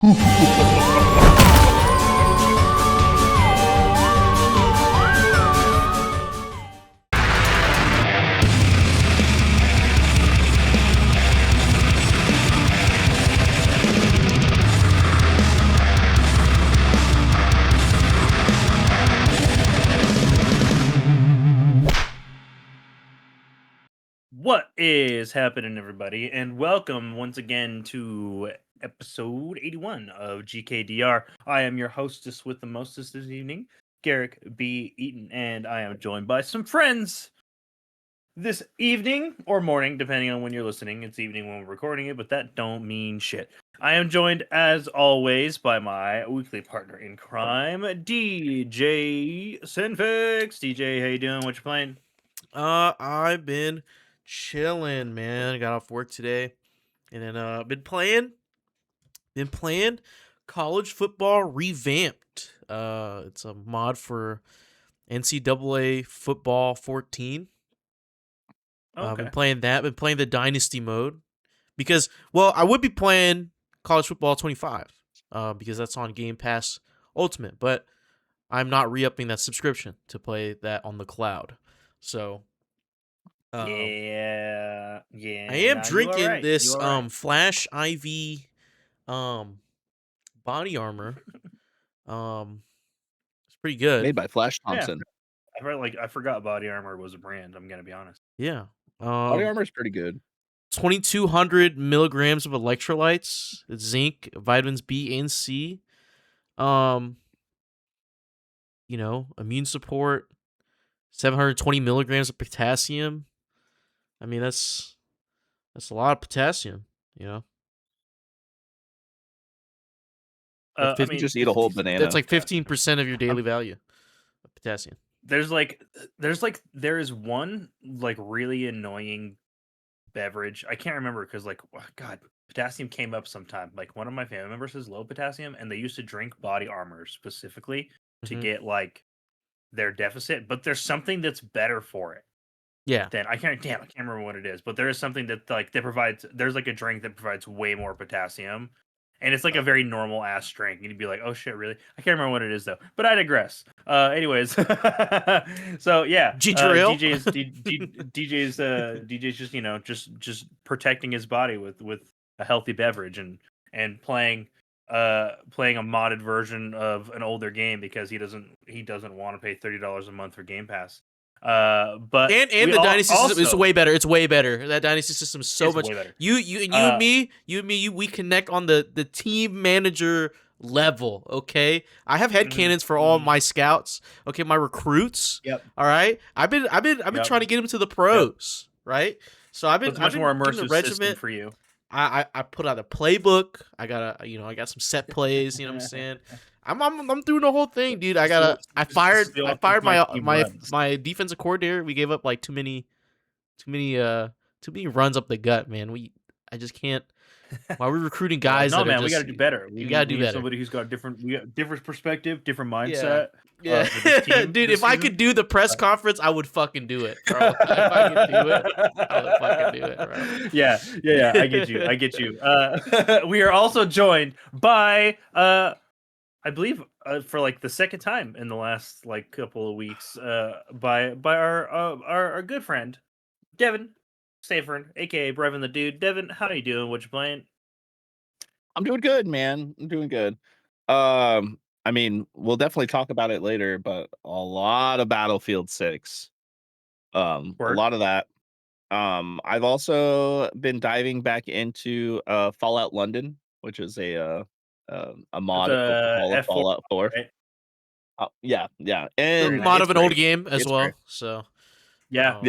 What is happening, everybody? And welcome once again to episode 81 of GKDR. I am your hostess with the mostest this evening, Garrick B. Eaton, and I am joined by some friends this evening or morning, depending on when you're listening. It's evening when we're recording it, but that don't mean shit. I am joined, as always, by my weekly partner in crime, DJ Sinfix. DJ, how you doing? What you playing? I've been chilling, man. Got off work today, and then been playing college football revamped. It's a mod for NCAA football 14. Okay. Been playing that. Been playing the dynasty mode because, well, I would be playing college football 25, because that's on Game Pass Ultimate, but I'm not re-upping that subscription to play that on the cloud. So. Yeah. I am Nah, drinking this You are right. Flash IV body armor. It's pretty good. Made by Flash Yeah. Thompson. I forgot Body Armor was a brand. I'm gonna be honest. Yeah. Body armor is pretty good. 2,200 milligrams of electrolytes, zinc, vitamins B and C. Immune support, 720 milligrams of potassium. I mean, that's a lot of potassium, you know. I mean, just eat a whole banana. That's like 15% of your daily value of potassium. There is one like really annoying beverage. I can't remember because God, potassium came up sometime. Like one of my family members has low potassium, and they used to drink Body Armor specifically to get like their deficit. But there's something that's better for it. Yeah. Then I can't remember what it is, but there is something that there's like a drink that provides way more potassium. And it's like a very normal ass drink. And you'd be like, oh shit, really? I can't remember what it is though. But I digress. Anyways. So yeah. Ginger ale? DJ's just protecting his body with a healthy beverage and playing a modded version of an older game because he doesn't want to pay $30 a month for Game Pass. But and the dynasty system is way better. It's way better. That dynasty system is so much better. You and me, we connect on the team manager level. Okay, I have headcanons for all my scouts. Okay, my recruits. Yep. All right. I've been trying to get them to the pros. Yep. Right. So I've been much more immersive the regiment system for you. I put out a playbook. I got some set plays. You know what I'm saying. I'm doing the whole thing, dude. I fired my defensive coordinator. We gave up like too many runs up the gut, man. I just can't. While we're recruiting guys, no, man, we got to do better. We got to do better. Somebody who's got different perspective, different mindset. Yeah, dude. If I could do the press conference, I would fucking do it, bro. If I could do it, I would fucking do it, bro. Yeah. I get you. We are also joined by I believe for like the second time in the last like couple of weeks, by our good friend Devin Safern, aka Brevin the Dude. Devin, how are you doing? What you playing? I'm doing good, man. I'm doing good. I mean, we'll definitely talk about it later, but a lot of Battlefield 6. A lot of that. I've also been diving back into Fallout London, which is a mod of Fallout 4. Right? Yeah, and a mod of an old game as well. Great. So yeah,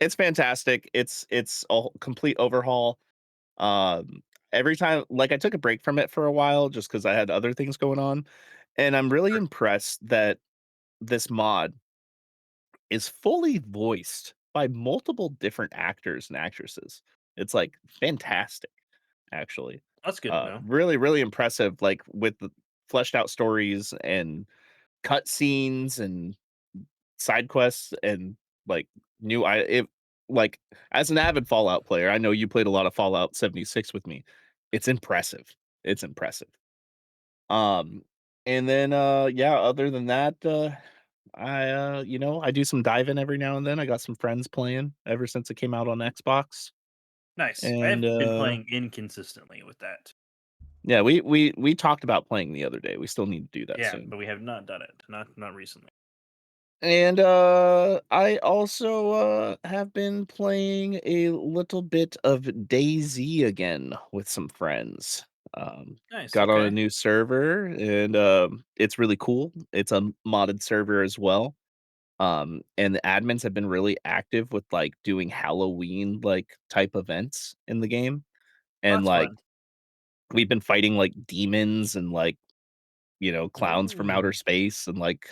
it's fantastic. It's a complete overhaul. Every time, like, I took a break from it for a while just because I had other things going on, and I'm really impressed that this mod is fully voiced by multiple different actors and actresses. It's like fantastic, actually. That's good to know. Really, really impressive, like with the fleshed out stories and cut scenes and side quests and like like as an avid Fallout player, I know you played a lot of Fallout 76 with me. It's impressive. It's impressive. Um, and then yeah, other than that, I do some diving every now and then. I got some friends playing ever since it came out on Xbox. Nice. And I've been playing inconsistently with that. yeah, we talked about playing the other day. We still need to do that Yeah, soon. but we have not done it. Not recently. And I also have been playing a little bit of DayZ again with some friends. Um, Nice. got on a Okay. new server and it's really cool. It's a modded server as well. And the admins have been really active with like doing Halloween like type events in the game. Oh, And that's like fun. we've been fighting like demons and like, clowns from outer Ooh. space and like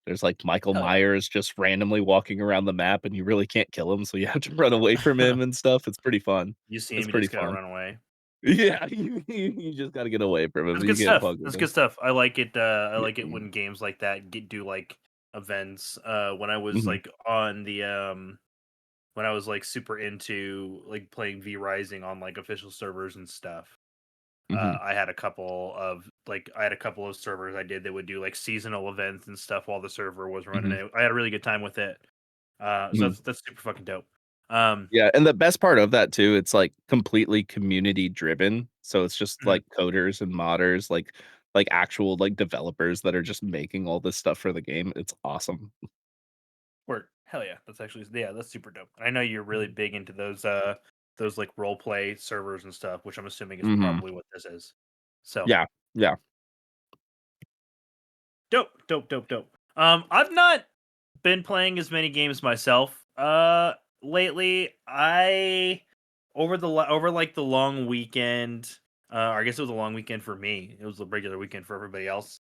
there's like Michael Hell yeah. Myers just randomly walking around the map and you really can't kill him, so you have to run away from him and stuff. It's pretty fun. You see It's him, you pretty just gotta fun. run away. Yeah, you just gotta get away from him. That's You good can't stuff. fuck with That's him. good stuff. I like it. I Yeah. like it when games like that do like events. When I was Mhm, like on the when I was like super into like playing V Rising on like official servers and stuff. mhm, I had a couple of servers I did that would do like seasonal events and stuff while the server was running. mhm, I had a really good time with it. So mhm. that's super fucking dope. Um, Yeah, and the best part of that too, it's like completely community driven. So it's just mhm. like coders and modders, like actual like developers that are just making all this stuff for the game. It's awesome. Word. Hell yeah. That's super dope. And I know you're really big into those like role play servers and stuff, which I'm assuming is Mhm. probably what this is. So Yeah, yeah. dope. I've not been playing as many games myself lately. I over like the long weekend, I guess it was a long weekend for me. It was a regular weekend for everybody else.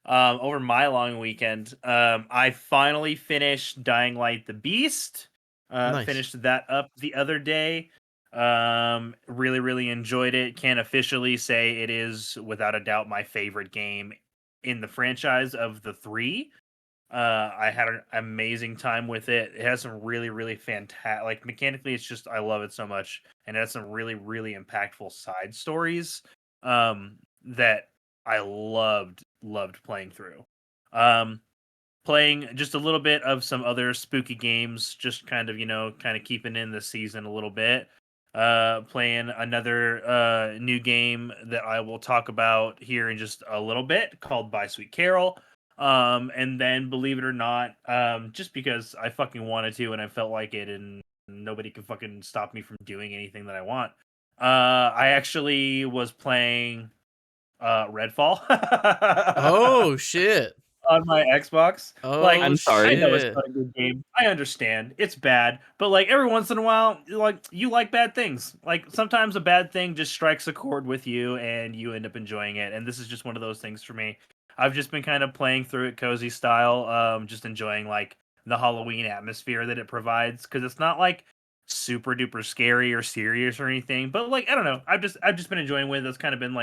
Over my long weekend, I finally finished Dying Light the Beast. Nice. Finished that up the other day. Really enjoyed it. Can officially say it is without a doubt my favorite game in the franchise of the three. I had an amazing time with it. It has some really fantastic, like mechanically, it's just I love it so much, and it has some really impactful side stories. That I loved playing through. Um, Playing just a little bit of some other spooky games, just kind of kind of keeping in the season a little bit. Playing another new game that I will talk about here in just a little bit called By Sweet Carol. And then believe it or not, just because I fucking wanted to and I felt like it, and nobody can fucking stop me from doing anything that I want. I actually was playing Redfall. Oh shit. On my Xbox. Like, Oh I'm I sorry. know it's shit. not a good game. I understand. It's bad. But like every once in a while, you like bad things. Like sometimes a bad thing just strikes a chord with you and you end up enjoying it. And this is just one of those things for me. I've just been kind of playing through it cozy style, just enjoying like the Halloween atmosphere that it provides because it's not like super duper scary or serious or anything. But like I don't know, I've just been enjoying with it. That's kind of been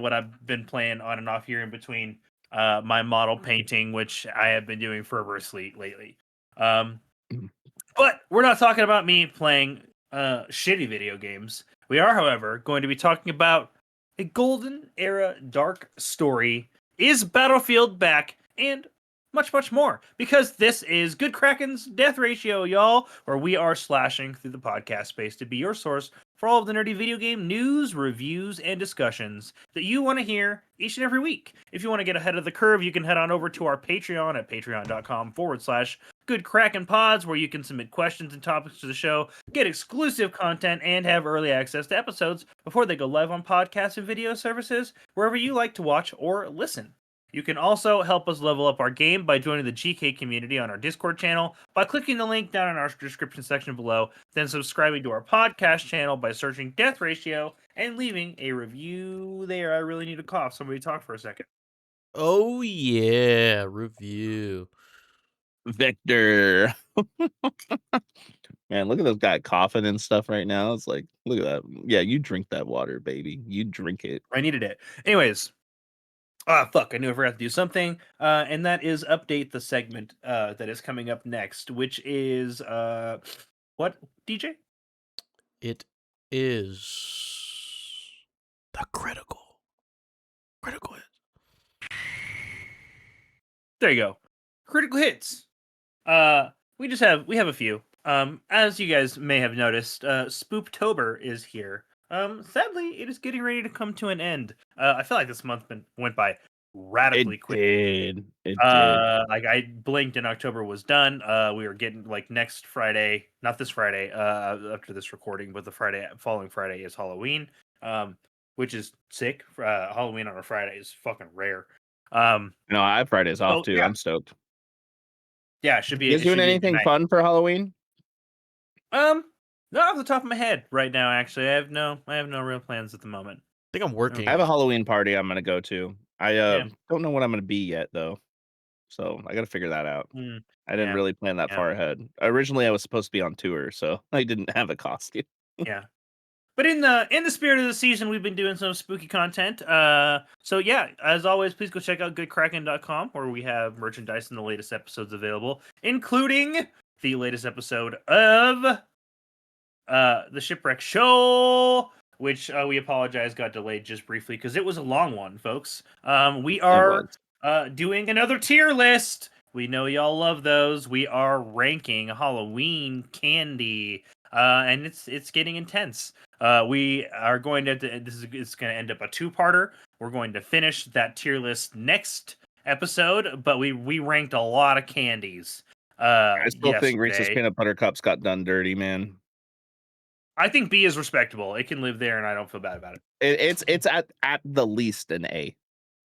what I've been playing on and off here in between my model painting, which I have been doing fervorously lately. Um, Mhm, but we're not talking about me playing shitty video games. We are, however, going to be talking about a golden era dark story. Is Battlefield back? And much more. Because this is Good Kraken's Death Ratio, y'all, where we are slashing through the podcast space to be your source for all of the nerdy video game news, reviews, and discussions that you want to hear each and every week. If you want to get ahead of the curve, you can head on over to our Patreon at patreon.com/Good Kraken Pods, where you can submit questions and topics to the show, get exclusive content, and have early access to episodes before they go live on podcast and video services wherever you like to watch or listen. You can also help us level up our game by joining the GK community on our Discord channel by clicking the link down in our description section below, then subscribing to our podcast channel by searching Death Ratio and leaving a review there. I really need to cough. Somebody talk for a second. Oh yeah. Review. Victor. Man, look at this guy coughing and stuff right now. It's like, look at that. Yeah, you drink that water, baby. You drink it. I needed it. Anyways, fuck, I knew I forgot to do something. And that is update the segment that is coming up next, which is what, DJ? It is The critical hit. There you go. Critical hits. We have a few. As you guys may have noticed, Spooptober is here. Sadly, it is getting ready to come to an end. I feel like this month went by radically quick. It did. Like I blinked and October was done. We were getting like next Friday, not this Friday, after this recording, but the following Friday is Halloween. Which is sick. Halloween on a Friday is fucking rare. No, I have Fridays off too. Yeah. I'm stoked. Yeah, it should be. You guys doing anything fun for Halloween? Not off the top of my head right now. Actually, I have no real plans at the moment. I think I'm working. I have a Halloween party I'm gonna go to. I don't know what I'm gonna be yet though, so I got to figure that out. I didn't really plan that far ahead. Originally, I was supposed to be on tour, so I didn't have a costume. Yeah. But in the spirit of the season, we've been doing some spooky content. So yeah, as always, please go check out goodkraken.com where we have merchandise and the latest episodes available, including the latest episode of the Shipwreck Show, which we apologize got delayed just briefly because it was a long one, folks. We are doing another tier list. We know y'all love those. We are ranking Halloween candy, and it's getting intense. We are going to it's going to end up a two-parter. We're going to finish that tier list next episode, but we ranked a lot of candies. I still think Reese's yesterday. peanut butter cups got done dirty, man. I think B is respectable. It can live there, and I don't feel bad about it. It's at the least an A,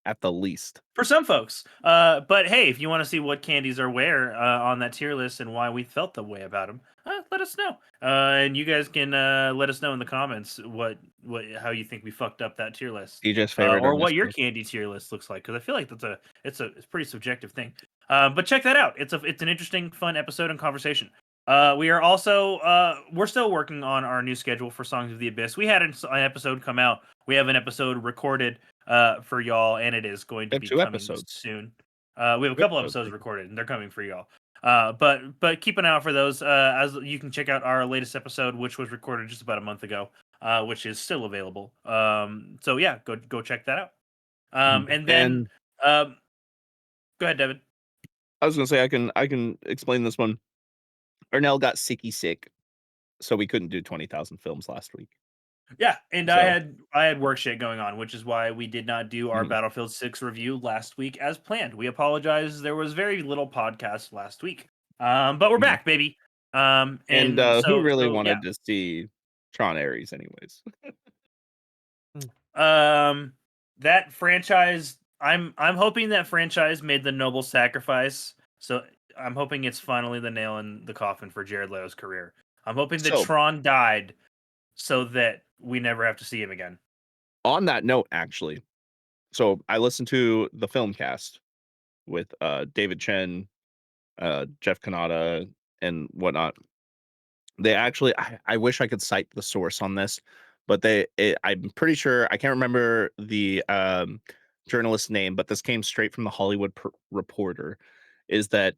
at the least for some folks. But hey, if you want to see what candies are where on that tier list and why we felt the way about them, let us know. And you guys can let us know in the comments how you think we fucked up that tier list, DJ's favorite, or what your candy tier list looks like. Because I feel like it's a pretty subjective thing. But check that out. It's an interesting, fun episode and conversation. We are also we're still working on our new schedule for Songs of the Abyss. We had an episode come out. We have an episode recorded for y'all, and it is going to be coming soon. We have a couple episodes recorded, and they're coming for y'all. But keep an eye out for those. As you can check out our latest episode, which was recorded just about a month ago, which is still available. So yeah, go check that out. And then go ahead, Devin. I was gonna say I can explain this one. Ernell got sick, so we couldn't do 20,000 films last week. Yeah, and I had work shit going on, which is why we did not do our Battlefield 6 review last week as planned. We apologize. There was very little podcast last week. But we're back, baby. And who really wanted to see Tron Ares anyways? That franchise, I'm hoping that franchise made the noble sacrifice. So I'm hoping it's finally the nail in the coffin for Jared Leto's career. I'm hoping that Tron died so that we never have to see him again. On that note, actually, so I listened to the film cast with David Chen, Jeff Kanata, and whatnot. They actually, I wish I could cite the source on this, but I'm pretty sure, I can't remember the journalist's name, but this came straight from the Hollywood Reporter, is that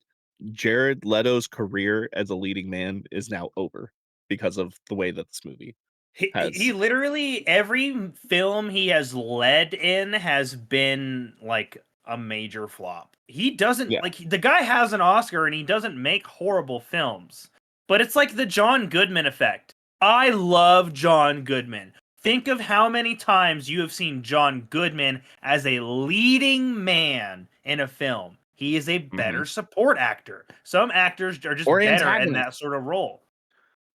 Jared Leto's career as a leading man is now over because of the way that this movie he literally, every film he has led in has been like a major flop. He doesn't like, the guy has an Oscar and he doesn't make horrible films, but it's like the John Goodman effect. I love John Goodman. Think of how many times you have seen John Goodman as a leading man in a film. He is a better support actor. Some actors are just better in that sort of role.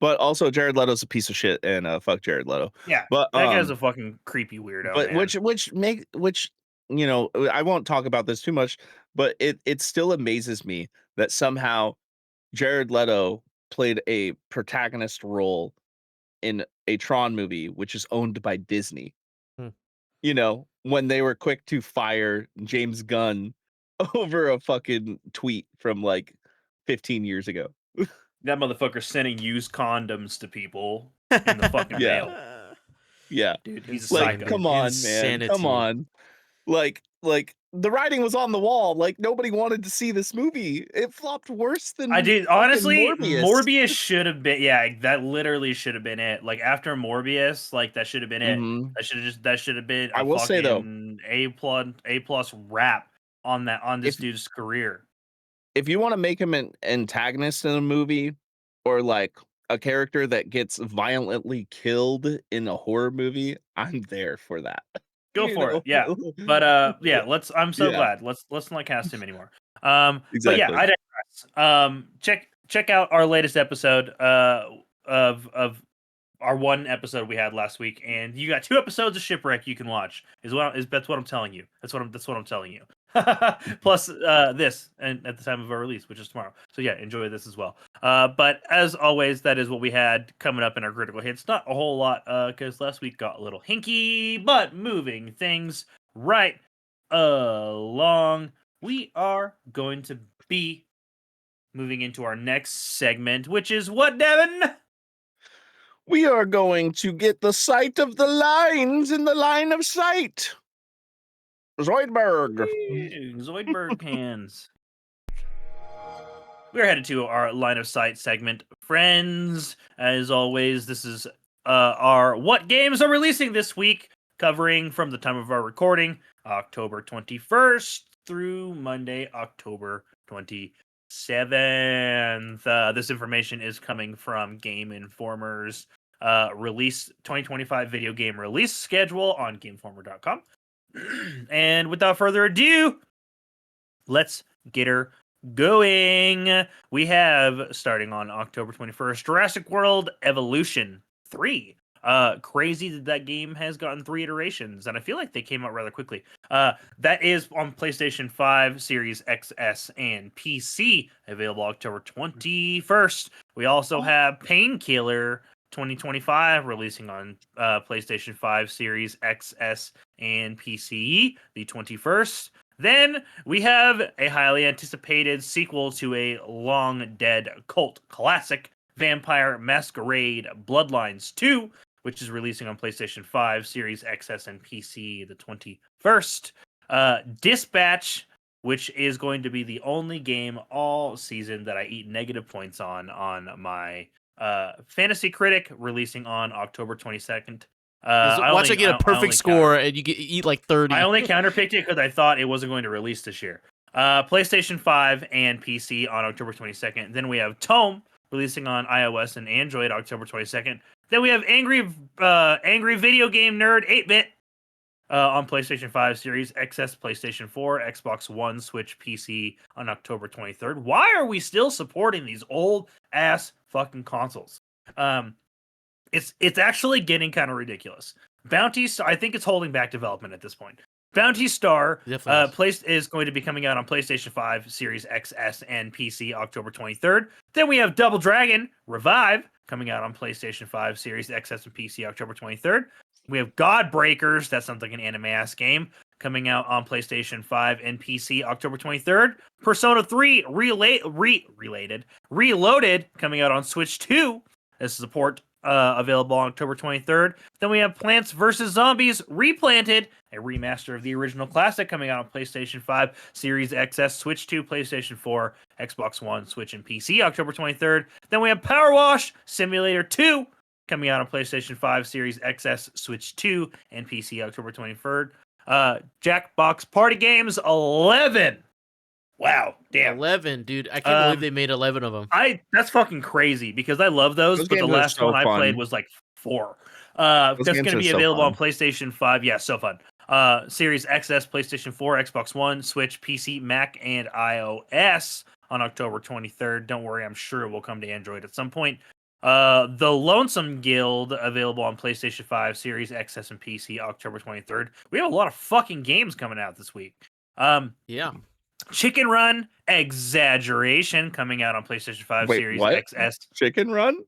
But also, Jared Leto's a piece of shit, and fuck Jared Leto. Yeah, but that guy's a fucking creepy weirdo. But man. which you know, I won't talk about this too much, but it still amazes me that somehow Jared Leto played a protagonist role in a Tron movie, which is owned by Disney. You know, when they were quick to fire James Gunn over a fucking tweet from like 15 years ago. That motherfucker sending used condoms to people in the fucking mail. Yeah. Dude, he's like, psycho. come on, man. Come on. Like, like the writing was on the wall. Like nobody wanted to see this movie. It flopped worse than I did fucking honestly. Morbius. Morbius should have been. Yeah, that literally should have been it. Like after Morbius, like that should have been it. Hmm. That should have been I a will say though, fucking A plus wrap on this if dude's career. if you want to make him an antagonist in a movie, or like a character that gets violently killed in a horror movie, I'm there for that. Go You for it. know? Yeah. But yeah, I'm so Yeah, glad. Let's not cast him anymore. But yeah, exactly. I digress. Check out our latest episode of our one episode we had last week, and you got 2 episodes of Shipwreck you can watch. That's what I'm telling you. That's what I'm telling you. Plus this and at the time of our release, which is tomorrow. So yeah, enjoy this as well. But as always, that is what we had coming up in our critical hits. Not a whole lot because last week got a little hinky, but moving things right along. We are going to be moving into our next segment, which is what, Devin? We are going to get the sight of the lines in the line of sight. Zoidberg. Zoidberg hands. We're headed to our line of sight segment, friends. As always, this is our what games are releasing this week, covering from the time of our recording, October 21st through Monday, October 27th. This information is coming from Game Informer's release 2025 video game release schedule on GameInformer.com. And without further ado, let's get her going. We have, starting on October 21st, Jurassic World Evolution 3. Crazy that game has gotten 3 iterations, and I feel like they came out rather quickly. That is on PlayStation 5, Series XS, and PC, available October 21st. We also have Painkiller 2025 releasing on PlayStation 5, Series XS, and PC, the 21st. Then we have a highly anticipated sequel to a long dead cult classic, Vampire Masquerade Bloodlines 2, which is releasing on PlayStation 5, Series XS, and PC the 21st. Dispatch, which is going to be the only game all season that I eat negative points on my Fantasy Critic, releasing on October 22nd. Watch I get a perfect score and you eat like 30. I only counterpicked it because I thought it wasn't going to release this year. PlayStation 5 and PC on October 22nd. Then we have Tome releasing on iOS and Android October 22nd. Then we have Angry Video Game Nerd 8-Bit on PlayStation 5, Series XS, PlayStation 4, Xbox One, Switch, PC on October 23rd. Why are we still supporting these old ass fucking consoles? It's actually getting kind of ridiculous. Bounty Star, I think it's holding back development at this point. Bounty Star is going to be coming out on PlayStation 5, Series XS, and PC October 23rd. Then we have Double Dragon Revive coming out on PlayStation 5, Series XS, and PC October 23rd. We have Godbreakers, that sounds like an anime-ass game, coming out on PlayStation 5 and PC October 23rd. Persona 3 Reloaded coming out on Switch 2. This is a port available on October 23rd. Then we have Plants vs. Zombies Replanted, a remaster of the original classic coming out on PlayStation 5, Series XS, Switch 2, PlayStation 4, Xbox One, Switch, and PC October 23rd. Then we have Power Wash Simulator 2 coming out on PlayStation 5, Series XS, Switch 2, and PC October 23rd. Jackbox Party Games 11. Wow, damn. 11, dude. I can't believe they made 11 of them. That's fucking crazy because I love those, but the last one I played was like 4. That's going to be available on PlayStation 5. Yeah, so fun. Series XS, PlayStation 4, Xbox One, Switch, PC, Mac, and iOS on October 23rd. Don't worry, I'm sure it will come to Android at some point. The Lonesome Guild available on PlayStation 5, Series XS, and PC October 23rd. We have a lot of fucking games coming out this week. Yeah. Chicken Run Exaggeration coming out on PlayStation 5, Series XS. Chicken Run?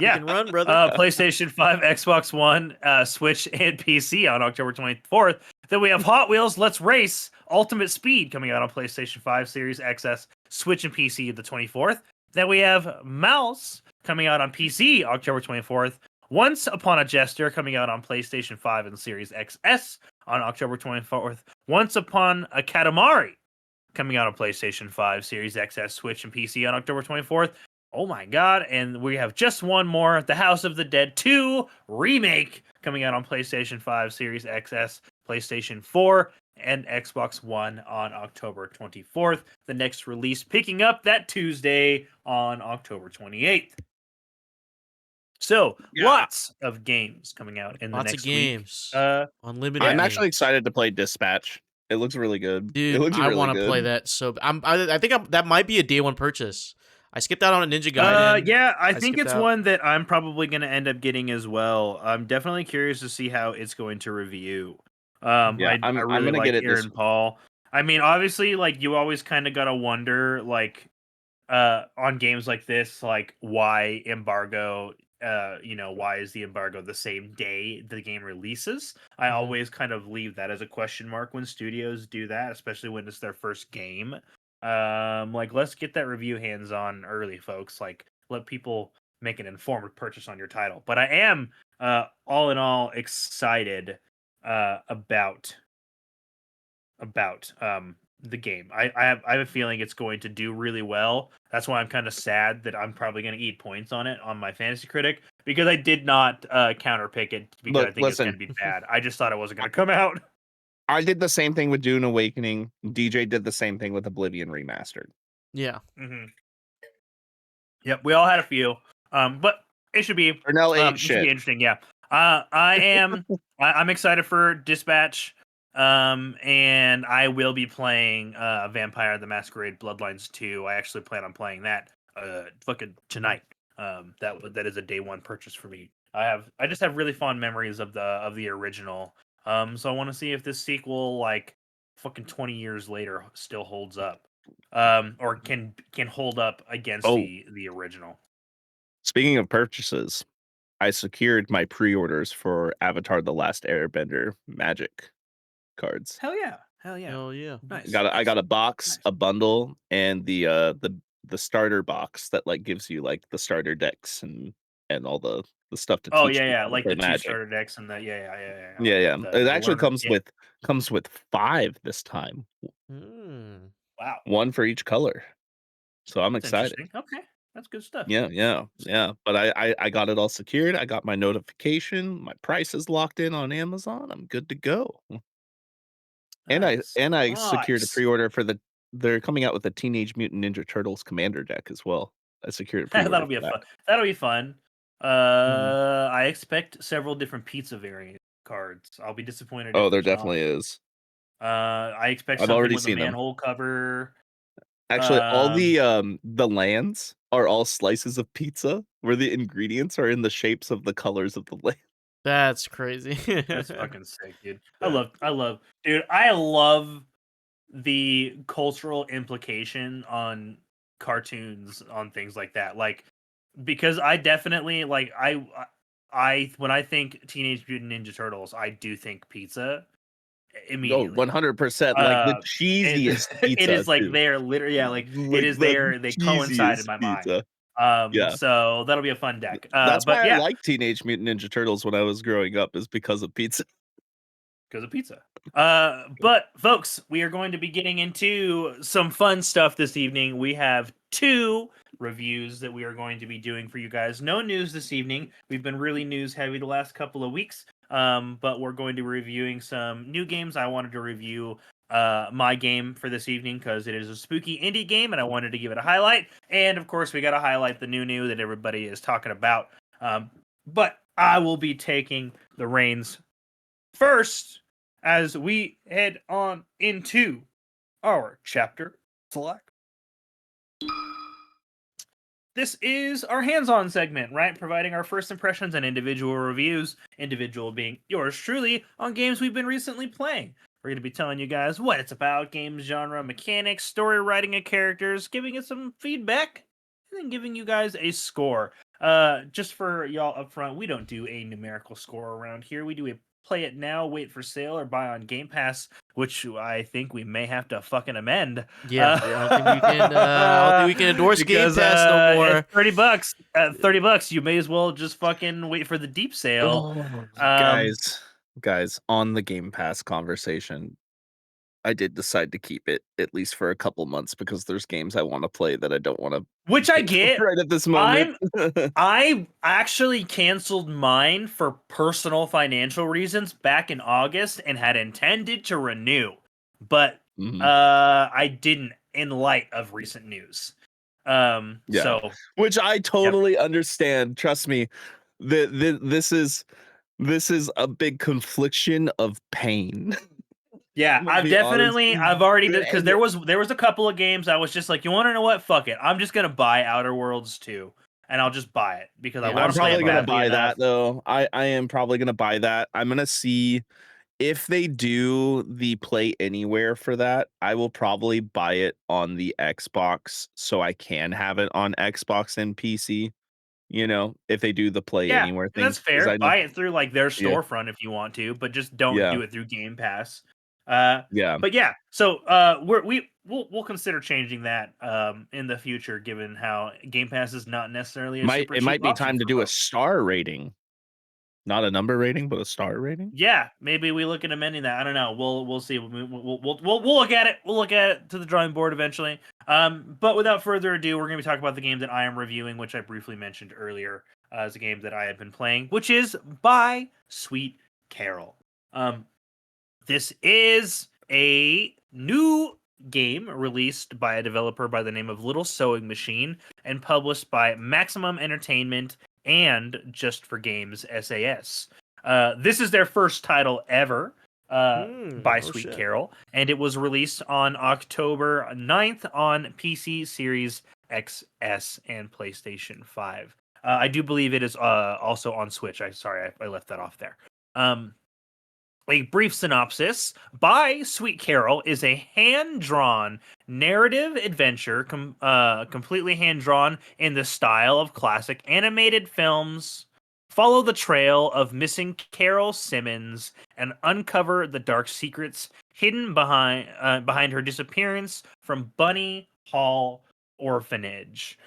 Yeah. Chicken Run, brother. PlayStation 5, Xbox One, Switch, and PC on October 24th. Then we have Hot Wheels Let's Race Ultimate Speed coming out on PlayStation 5, Series XS, Switch, and PC the 24th. Then we have Mouse coming out on PC October 24th. Once Upon a Jester coming out on PlayStation 5 and Series XS on October 24th. Once Upon a Katamari coming out on PlayStation 5, Series XS, Switch, and PC on October 24th. Oh my god, and we have just one more, The House of the Dead 2 Remake coming out on PlayStation 5, Series XS, PlayStation 4, and Xbox One on October 24th. The next release picking up that Tuesday on October 28th. So, lots of games coming out in the Lots of next games. week. Unlimited. I'm games. actually excited to play Dispatch. It looks really good. Dude, it looks I really want to good. play that. So I think that might be a day one purchase. I skipped out on a Ninja Gaiden. Yeah, I think skipped it's out. one that I'm probably going to end up getting as well. I'm definitely curious to see how it's going to review. Yeah, I I'm really gonna like get it Aaron Paul. I mean, obviously, like you always kind of gotta wonder, like, on games like this, like why embargo. Why is the embargo the same day the game releases? I Mhm. always kind of leave that as a question mark when studios do that, especially when it's their first game. Like let's get that review hands on early, folks. Like let people make an informed purchase on your title. But I am all in all excited about the game. I have a feeling it's going to do really well. That's why I'm kind of sad that I'm probably going to eat points on it on my fantasy critic because I did not counterpick it because I Look, think it's going to listen. be bad. I just thought it wasn't going to come out. I did the same thing with Dune Awakening. DJ did the same thing with Oblivion Remastered. Yeah. Mm-hmm. Yep, we all had a few. But it should be Ernell ate it should be shit. interesting. Yeah. I'm excited for Dispatch. And I will be playing Vampire the Masquerade Bloodlines 2. I actually plan on playing that fucking tonight. That is a day one purchase for me. I just have really fond memories of the original. So I want to see if this sequel, like fucking 20 years later, still holds up. Or can hold up against Oh, the original. speaking of purchases, I secured my pre-orders for Avatar: The Last Airbender Magic cards. Hell yeah. Hell yeah. Nice. I got a box, Nice. a bundle, and the starter box that like gives you like the starter decks and all the stuff to Oh teach yeah, you yeah, how to like play the two Magic. starter decks and the yeah. Yeah, yeah. It The actually learner. Yeah. comes with 5 this time. Wow. One for each color. So I'm That's excited. interesting. Okay. That's good stuff. Yeah. But I got it all secured. I got my notification. My price is locked in on Amazon. I'm good to go. Nice. And I secured a Nice. pre-order for they're coming out with a Teenage Mutant Ninja Turtles Commander deck as well. I secured a pre-order That'll be for a that. fun. That'll be fun. Mhm. I expect several different pizza variant cards. I'll be disappointed Oh, if there there's not. definitely is. I expect I've something already with a seen them. manhole cover. Actually, all Um, the lands are all slices of pizza where the ingredients are in the shapes of the colors of the land. That's crazy. that's fucking sick, dude. Dude, I love the cultural implication on cartoons on things like that. Like because I definitely like I when I think Teenage Mutant Ninja Turtles, I do think pizza Oh, immediately. 100%, like the Uh it, cheesiest it pizza is like too. there literally yeah, like it Like is the there they coincide in cheesiest my mind. pizza. Yeah. So that'll be a fun deck. That's But why I yeah, liked Teenage Mutant Ninja Turtles when I was growing up is because of pizza. because of pizza. But folks, we are going to be getting into some fun stuff this evening. We have 2 reviews that we are going to be doing for you guys. No news this evening. We've been really news heavy the last couple of weeks. But we're going to be reviewing some new games. I wanted to review my game for this evening because it is a spooky indie game and I wanted to give it a highlight. And of course, we got to highlight the new that everybody is talking about. But I will be taking the reins first as we head on into our chapter select. This is our hands-on segment, right? Providing our first impressions and individual reviews, individual being yours truly, on games we've been recently playing. We're going to be telling you guys what it's about, game genre, mechanics, story writing of characters, giving it some feedback, and then giving you guys a score. Just for y'all up front, we don't do a numerical score around here. We do a play it now, wait for sale, or buy on Game Pass, which I think we may have to fucking amend. Yeah, I don't think we can. I don't think we can endorse Game Because Pass no more. at $30, you may as well just fucking wait for the deep sale. Oh, guys. guys, on the Game Pass conversation, I did decide to keep it at least for a couple months because there's games I want to play that I don't want to Which I pay for get. right at this moment. I actually canceled mine for personal financial reasons back in August and had intended to renew, but Mhm. I didn't in light of recent news. Yeah. So Which I yep. totally understand. Trust me, this is a big confliction of pain. Yeah, I'm gonna be honest, I've already because and there was a couple of games I was just like, you want to know what? Fuck it, I'm just gonna buy Outer Worlds 2, and I'll just buy it because I yeah, want I'm to play probably it gonna badly buy enough. that though. I am probably gonna buy that. I'm gonna see if they do the Play Anywhere for that. I will probably buy it on the Xbox so I can have it on Xbox and PC. You know, if they do the Play Yeah, Anywhere and that's thing, because fair. I know, Buy it through like their yeah, storefront if you want to, but just don't yeah, do it through Game Pass. Uh, yeah. but yeah, so we'll consider changing that in the future, given how Game Pass is not necessarily a super It cheap might be option time to for do a folks. star rating, not a number rating, but a star rating. Yeah, maybe we look at amending that. I don't know. We'll see. We'll look at it. We'll look at it to the drawing board eventually. But without further ado, we're going to be talking about the game that I am reviewing, which I briefly mentioned earlier as a game that I have been playing, which is by Sweet Carole. Um, this is a new game released by a developer by the name of Little Sewing Machine and published by Maximum Entertainment and Just for Games SAS. This is their first title ever by Oh Sweet shit. Carole, and it was released on October 9th on PC, Series XS, and PlayStation 5. I do believe it is also on Switch. I left that off there. A brief synopsis by Sweet Carole is a hand-drawn narrative adventure, completely hand-drawn in the style of classic animated films. Follow the trail of missing Carole Simmons and uncover the dark secrets hidden behind her disappearance from Bunny Hall Orphanage.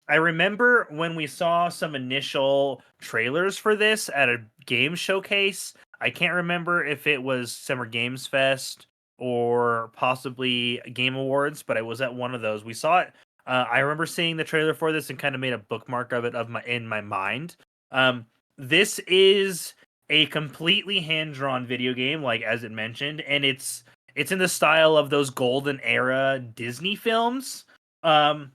I remember when we saw some initial trailers for this at a game showcase. I can't remember if it was Summer Games Fest or possibly Game Awards, but I was at one of those. We saw it. I remember seeing the trailer for this and kind of made a bookmark of it in my mind. Um, this is a completely hand drawn video game, like as it mentioned, and it's in the style of those golden era Disney films. Um,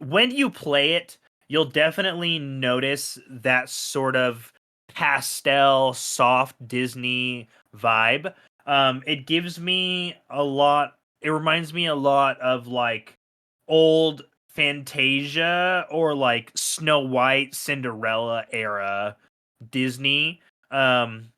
when you play it, you'll definitely notice that sort of pastel, soft Disney vibe. It gives me a lot. It reminds me a lot of like old Fantasia or like Snow White, Cinderella era Disney. Um,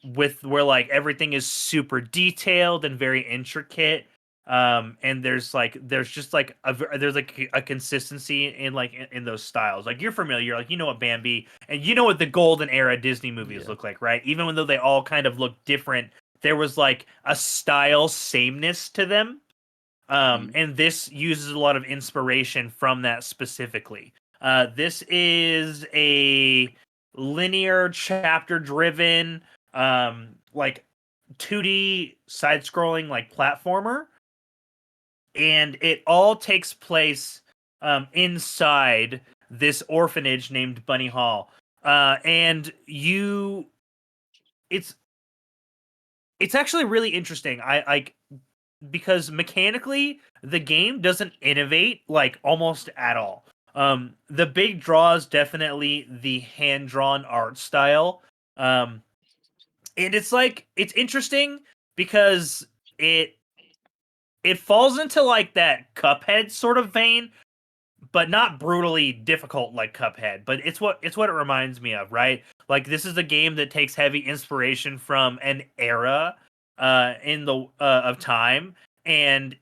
with where like everything is super detailed and very intricate, and there's just like there's like a consistency in like in those styles. Like you're familiar, like you know what Bambi and you know what the golden era Disney movies Yeah. look like, right? Even though they all kind of look different, there was like a style sameness to them. Mhm. And this uses a lot of inspiration from that specifically. This is a linear, chapter driven, like 2D side scrolling, like platformer. And it all takes place inside this orphanage named Bunny Hall. And it's it's actually really interesting. I like because mechanically the game doesn't innovate like almost at all. The big draw is definitely the hand drawn art style. Um, and it's like it's interesting because it it falls into like that Cuphead sort of vein, but not brutally difficult like Cuphead. But it's what it reminds me of, right? Like this is a game that takes heavy inspiration from an era in the of time, and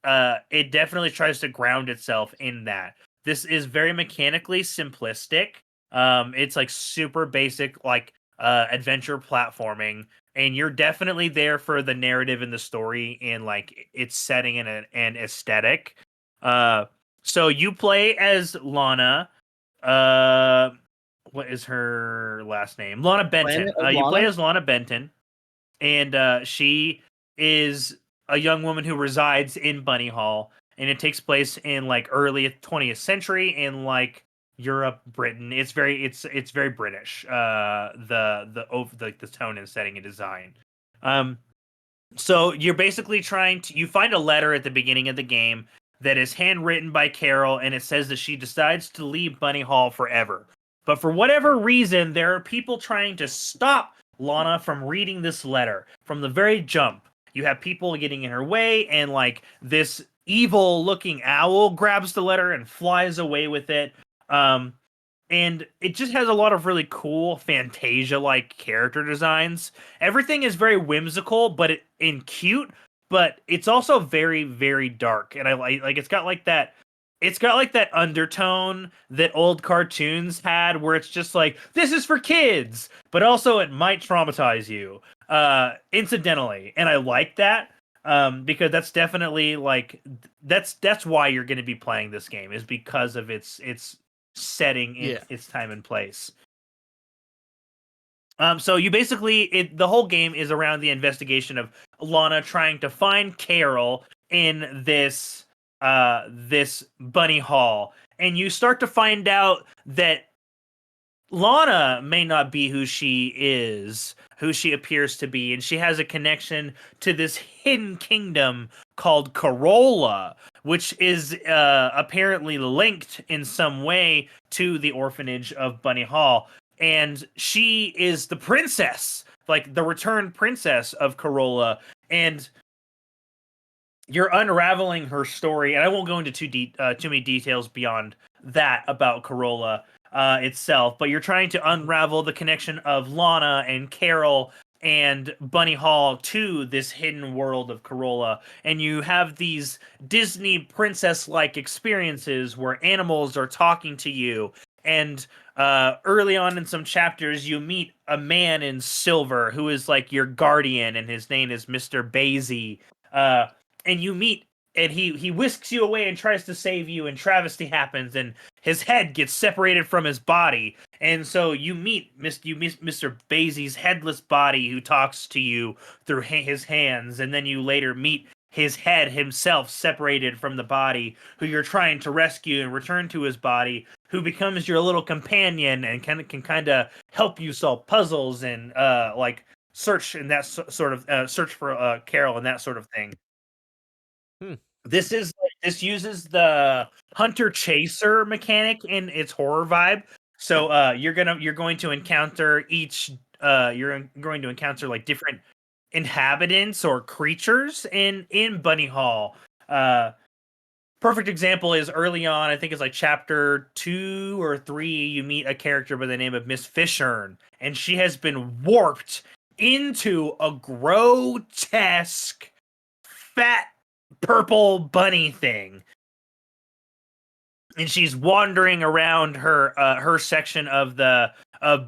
it definitely tries to ground itself in that. This is very mechanically simplistic. It's like super basic, like adventure platforming, and you're definitely there for the narrative and the story and like its setting and an aesthetic. Uh, so you play as Lana, uh, what is her last name? Lana Benton. Planet of You play Lana? as Lana Benton, and she is a young woman who resides in Bunny Hall, and it takes place in like early 20th century in like Europe, Britain. It's very British. The tone and setting and design. So you're basically you find a letter at the beginning of the game that is handwritten by Carole, and it says that she decides to leave Bunny Hall forever. But for whatever reason, there are people trying to stop Lana from reading this letter from the very jump. You have people getting in her way, and like this evil looking owl grabs the letter and flies away with it. Um, and it just has a lot of really cool Fantasia-like character designs. Everything is very whimsical, and cute, but it's also very, very dark. And I like it's got like that. It's got like that undertone that old cartoons had, where it's just like this is for kids, but also it might traumatize you, incidentally. And I like that, because that's definitely like that's why you're going to be playing this game, is because of its setting in its time and place. So you basically the whole game is around the investigation of Lana trying to find Carole in this Bunny Hall, and you start to find out that Lana may not be who she appears to be, and she has a connection to this hidden kingdom called Carole, which is apparently linked in some way to the orphanage of Bunny Hall. And she is the princess, like the returned princess of Carole, and you're unraveling her story. And I won't go into too many details beyond that about Carole itself, but you're trying to unravel the connection of Lana and Carole and Bunny Hall to this hidden world of Carole. And you have these Disney princess-like experiences where animals are talking to you. And early on in some chapters, you meet a man in silver who is like your guardian, and his name is Mr. Basie. And you meet, and he whisks you away and tries to save you, and travesty happens, and his head gets separated from his body, and so you meet Mr. Basie's headless body, who talks to you through his hands, and then you later meet his head himself separated from the body, who you're trying to rescue and return to his body, who becomes your little companion and can kind of help you solve puzzles and like search and that sort of search for Carole and that sort of thing. This uses the hunter chaser mechanic in its horror vibe. So you're going to encounter like different inhabitants or creatures in Bunny Hall. Perfect example is early on, I think it's like chapter 2 or 3, you meet a character by the name of Miss Fishern, and she has been warped into a grotesque fat purple bunny thing, and she's wandering around her section of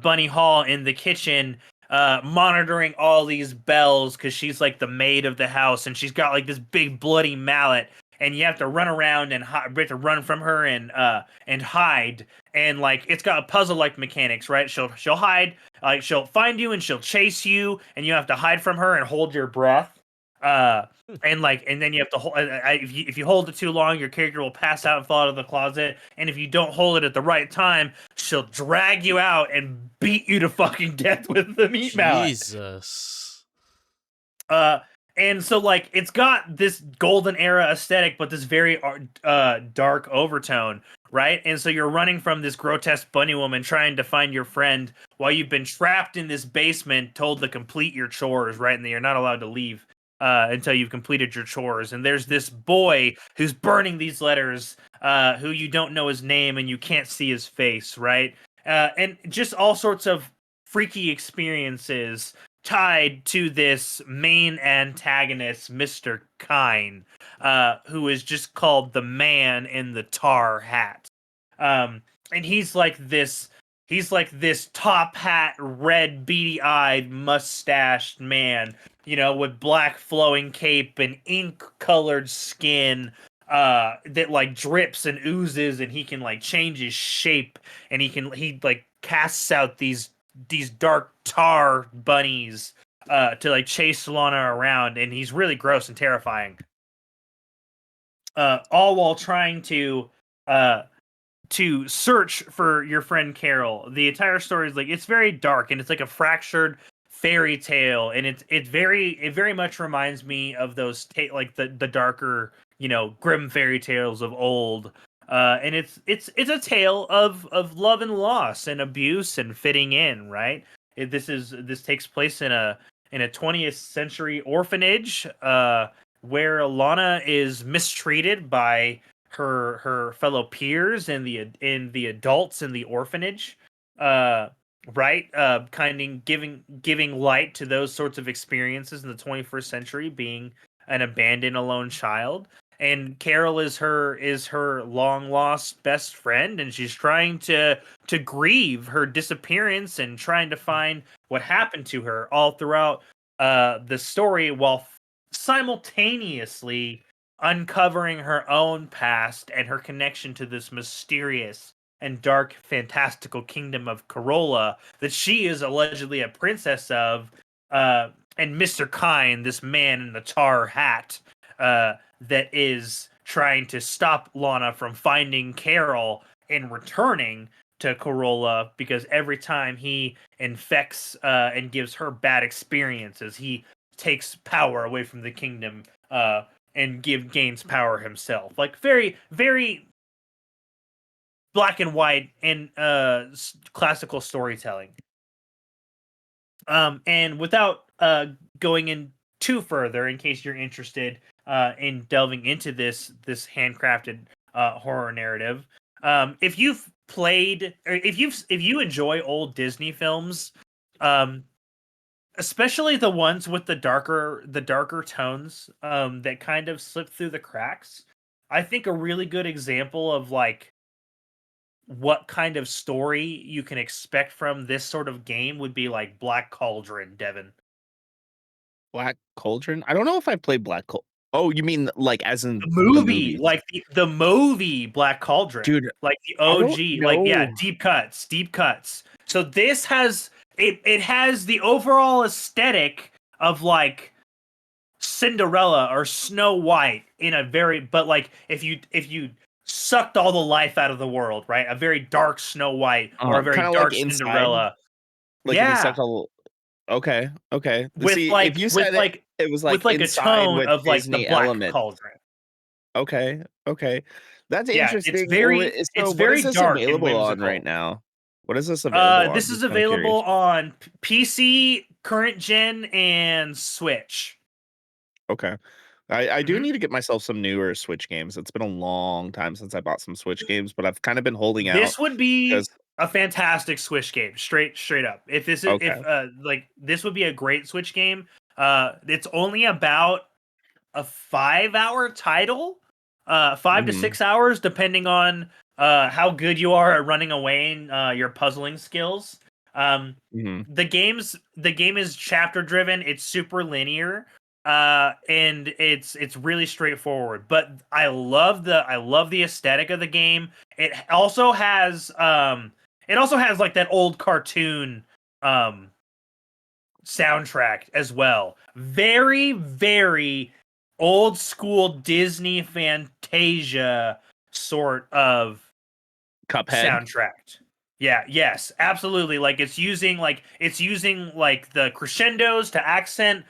Bunny Hall in the kitchen, monitoring all these bells, because she's like the maid of the house, and she's got like this big bloody mallet, and you have to run around and run from her and hide, and like it's got puzzle like mechanics, right? She'll hide, like she'll find you and she'll chase you, and you have to hide from her and hold your breath. And then you have to hold. If you hold it too long, your character will pass out and fall out of the closet. And if you don't hold it at the right time, she'll drag you out and beat you to fucking death with the meat mallet. Jesus. And so like it's got this golden era aesthetic, but this very dark overtone, right? And so you're running from this grotesque bunny woman trying to find your friend while you've been trapped in this basement, told to complete your chores, right? And you're not allowed to leave until you've completed your chores. And there's this boy who's burning these letters, who you don't know his name and you can't see his face, right? And just all sorts of freaky experiences tied to this main antagonist, Mr. Kine, who is just called the man in the tar hat. And he's like this top hat, red, beady-eyed, mustached man, with black flowing cape and ink-colored skin that like drips and oozes, and he can like change his shape, and he casts out these dark tar bunnies to like chase Lana around, and he's really gross and terrifying. All while trying to search for your friend Carole. The entire story is like it's very dark and it's like a fractured fairy tale, and it very much reminds me of those like the darker, you know, grim fairy tales of old. And it's a tale of love and loss and abuse and fitting in, right? This takes place in a 20th century orphanage where Lana is mistreated by her fellow peers and the adults in the orphanage, right, kind of giving light to those sorts of experiences in the 21st century, being an abandoned alone child. And Carole is her long lost best friend, and she's trying to grieve her disappearance and trying to find what happened to her all throughout the story, while simultaneously uncovering her own past and her connection to this mysterious and dark fantastical kingdom of Corolla that she is allegedly a princess of, and Mr. Kine, this man in the tar hat, that is trying to stop Lana from finding Carole and returning to Corolla, because every time he infects and gives her bad experiences, he takes power away from the kingdom and gains power himself. Like very, very black and white and classical storytelling. And without going in too further, in case you're interested in delving into this handcrafted horror narrative, if you've played, or if you enjoy old Disney films, especially the ones with the darker tones that kind of slip through the cracks, I think a really good example of like what kind of story you can expect from this sort of game would be like Black Cauldron, Devin. Black Cauldron? I don't know if I played Black Cauldron. Oh, you mean like as in The the movie, movies? like the movie Black Cauldron, Dude, like the I don't OG, like yeah, know. deep cuts. So this has it has the overall aesthetic of like Cinderella or Snow White in a very, but like if you sucked all the life out of the world, right? A very dark Snow White or a very Kind of like dark inside. Cinderella. Like if you Yeah, sucked all. Okay, okay. with See, if like you said it, it was like a inside tone with of like the Disney Black elements. Cauldron. Okay, okay. That's Yeah, interesting. it's So what is very this dark and available on right whimsical. now? What is this available on? This is Just kind of available curious. on PC, current gen, and Switch. Okay. I do Mhm. need to get myself some newer Switch games. It's been a long time since I bought some Switch games, but I've kind of been holding out This would be because a fantastic Switch game, straight up. If this is okay. if like this would be a great Switch game. It's only about a 5-hour title, 5 to 6 Mhm. hours, depending on how good you are at running away and your puzzling skills. Um, Mhm. the game is chapter driven. It's super linear, and it's really straightforward. But I love the aesthetic of the game. It also has like that old cartoon um soundtrack as well. Very, very old school Disney Fantasia sort of Cuphead. soundtrack. Yeah, yes, absolutely. Like it's using like the crescendos to accent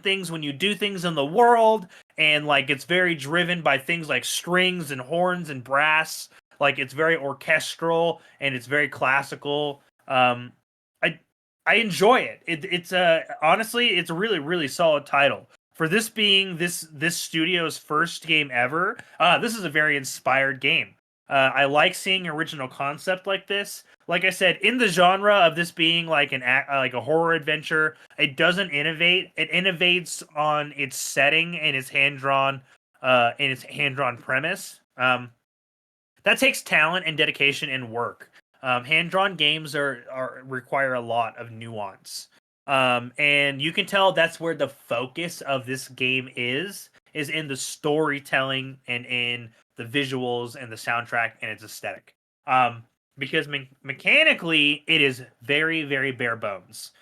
things when you do things in the world, and like it's very driven by things like strings and horns and brass. Like it's very orchestral and it's very classical. I I enjoy it. It's honestly it's a really really solid title. For this being this studio's first game ever, this is a very inspired game. I like seeing original concept like this. Like I said, in the genre of this being like like a horror adventure, it doesn't innovate. It innovates on its setting and its hand drawn premise. That takes talent and dedication and work. Hand drawn games are require a lot of nuance. And you can tell that's where the focus of this game is in the storytelling and in the visuals and the soundtrack and its aesthetic. Um, because mechanically it is very, very bare bones.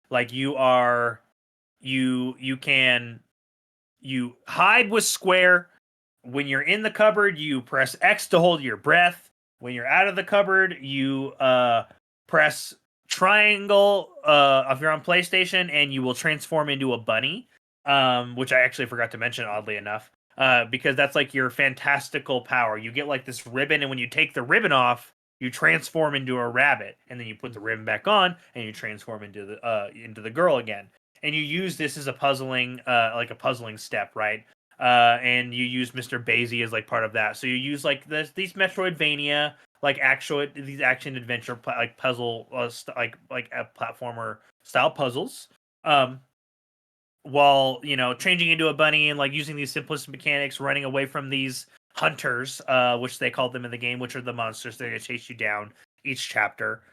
Like you hide with square. When you're in the cupboard, you press X to hold your breath. When you're out of the cupboard, you press triangle if you're on PlayStation, and you will transform into a bunny, which I actually forgot to mention, oddly enough, because that's like your fantastical power. You get like this ribbon, and when you take the ribbon off, you transform into a rabbit, and then you put the ribbon back on, and you transform into the girl again. And you use this as a puzzling step, right? And you use Mr. Basie as like part of that. So you use like these Metroidvania, like these action adventure like puzzle like a platformer style puzzles. While changing into a bunny and like using these simplistic mechanics, running away from these hunters, which they call them in the game, which are the monsters that are gonna chase you down each chapter.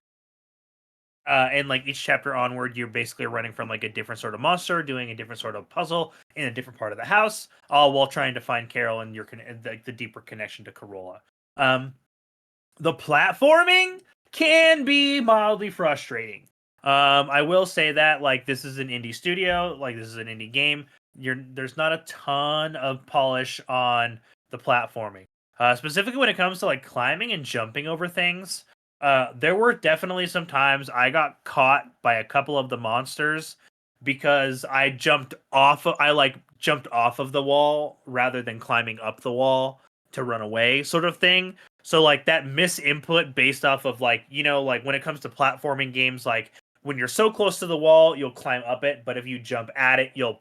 And like each chapter onward, you're basically running from like a different sort of monster, doing a different sort of puzzle in a different part of the house, all while trying to find Carole and the deeper connection to Carole. The platforming can be mildly frustrating. I will say that like this is an indie studio, like this is an indie game. There's not a ton of polish on the platforming, specifically when it comes to like climbing and jumping over things. There were definitely some times I got caught by a couple of the monsters because I jumped off of the wall rather than climbing up the wall to run away, sort of thing. So like that misinput based off of like like when it comes to platforming games, like when you're so close to the wall, you'll climb up it, but if you jump at it, you'll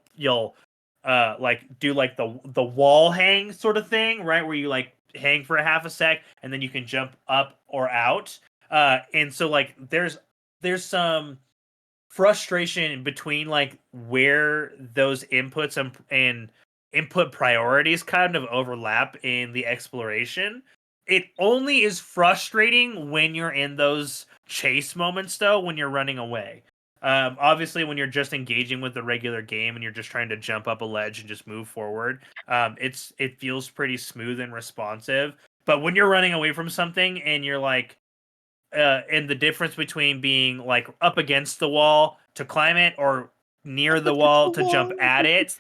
like do like the wall hang sort of thing, right? Where you like hang for a half a sec and then you can jump up or out. And so like there's some frustration between like where those inputs and input priorities kind of overlap in the exploration. It only is frustrating when you're in those chase moments, though, when you're running away. Obviously, when you're just engaging with the regular game and you're just trying to jump up a ledge and just move forward, it feels pretty smooth and responsive. But when you're running away from something and you're like, and the difference between being like up against the wall to climb it or near the wall to jump at it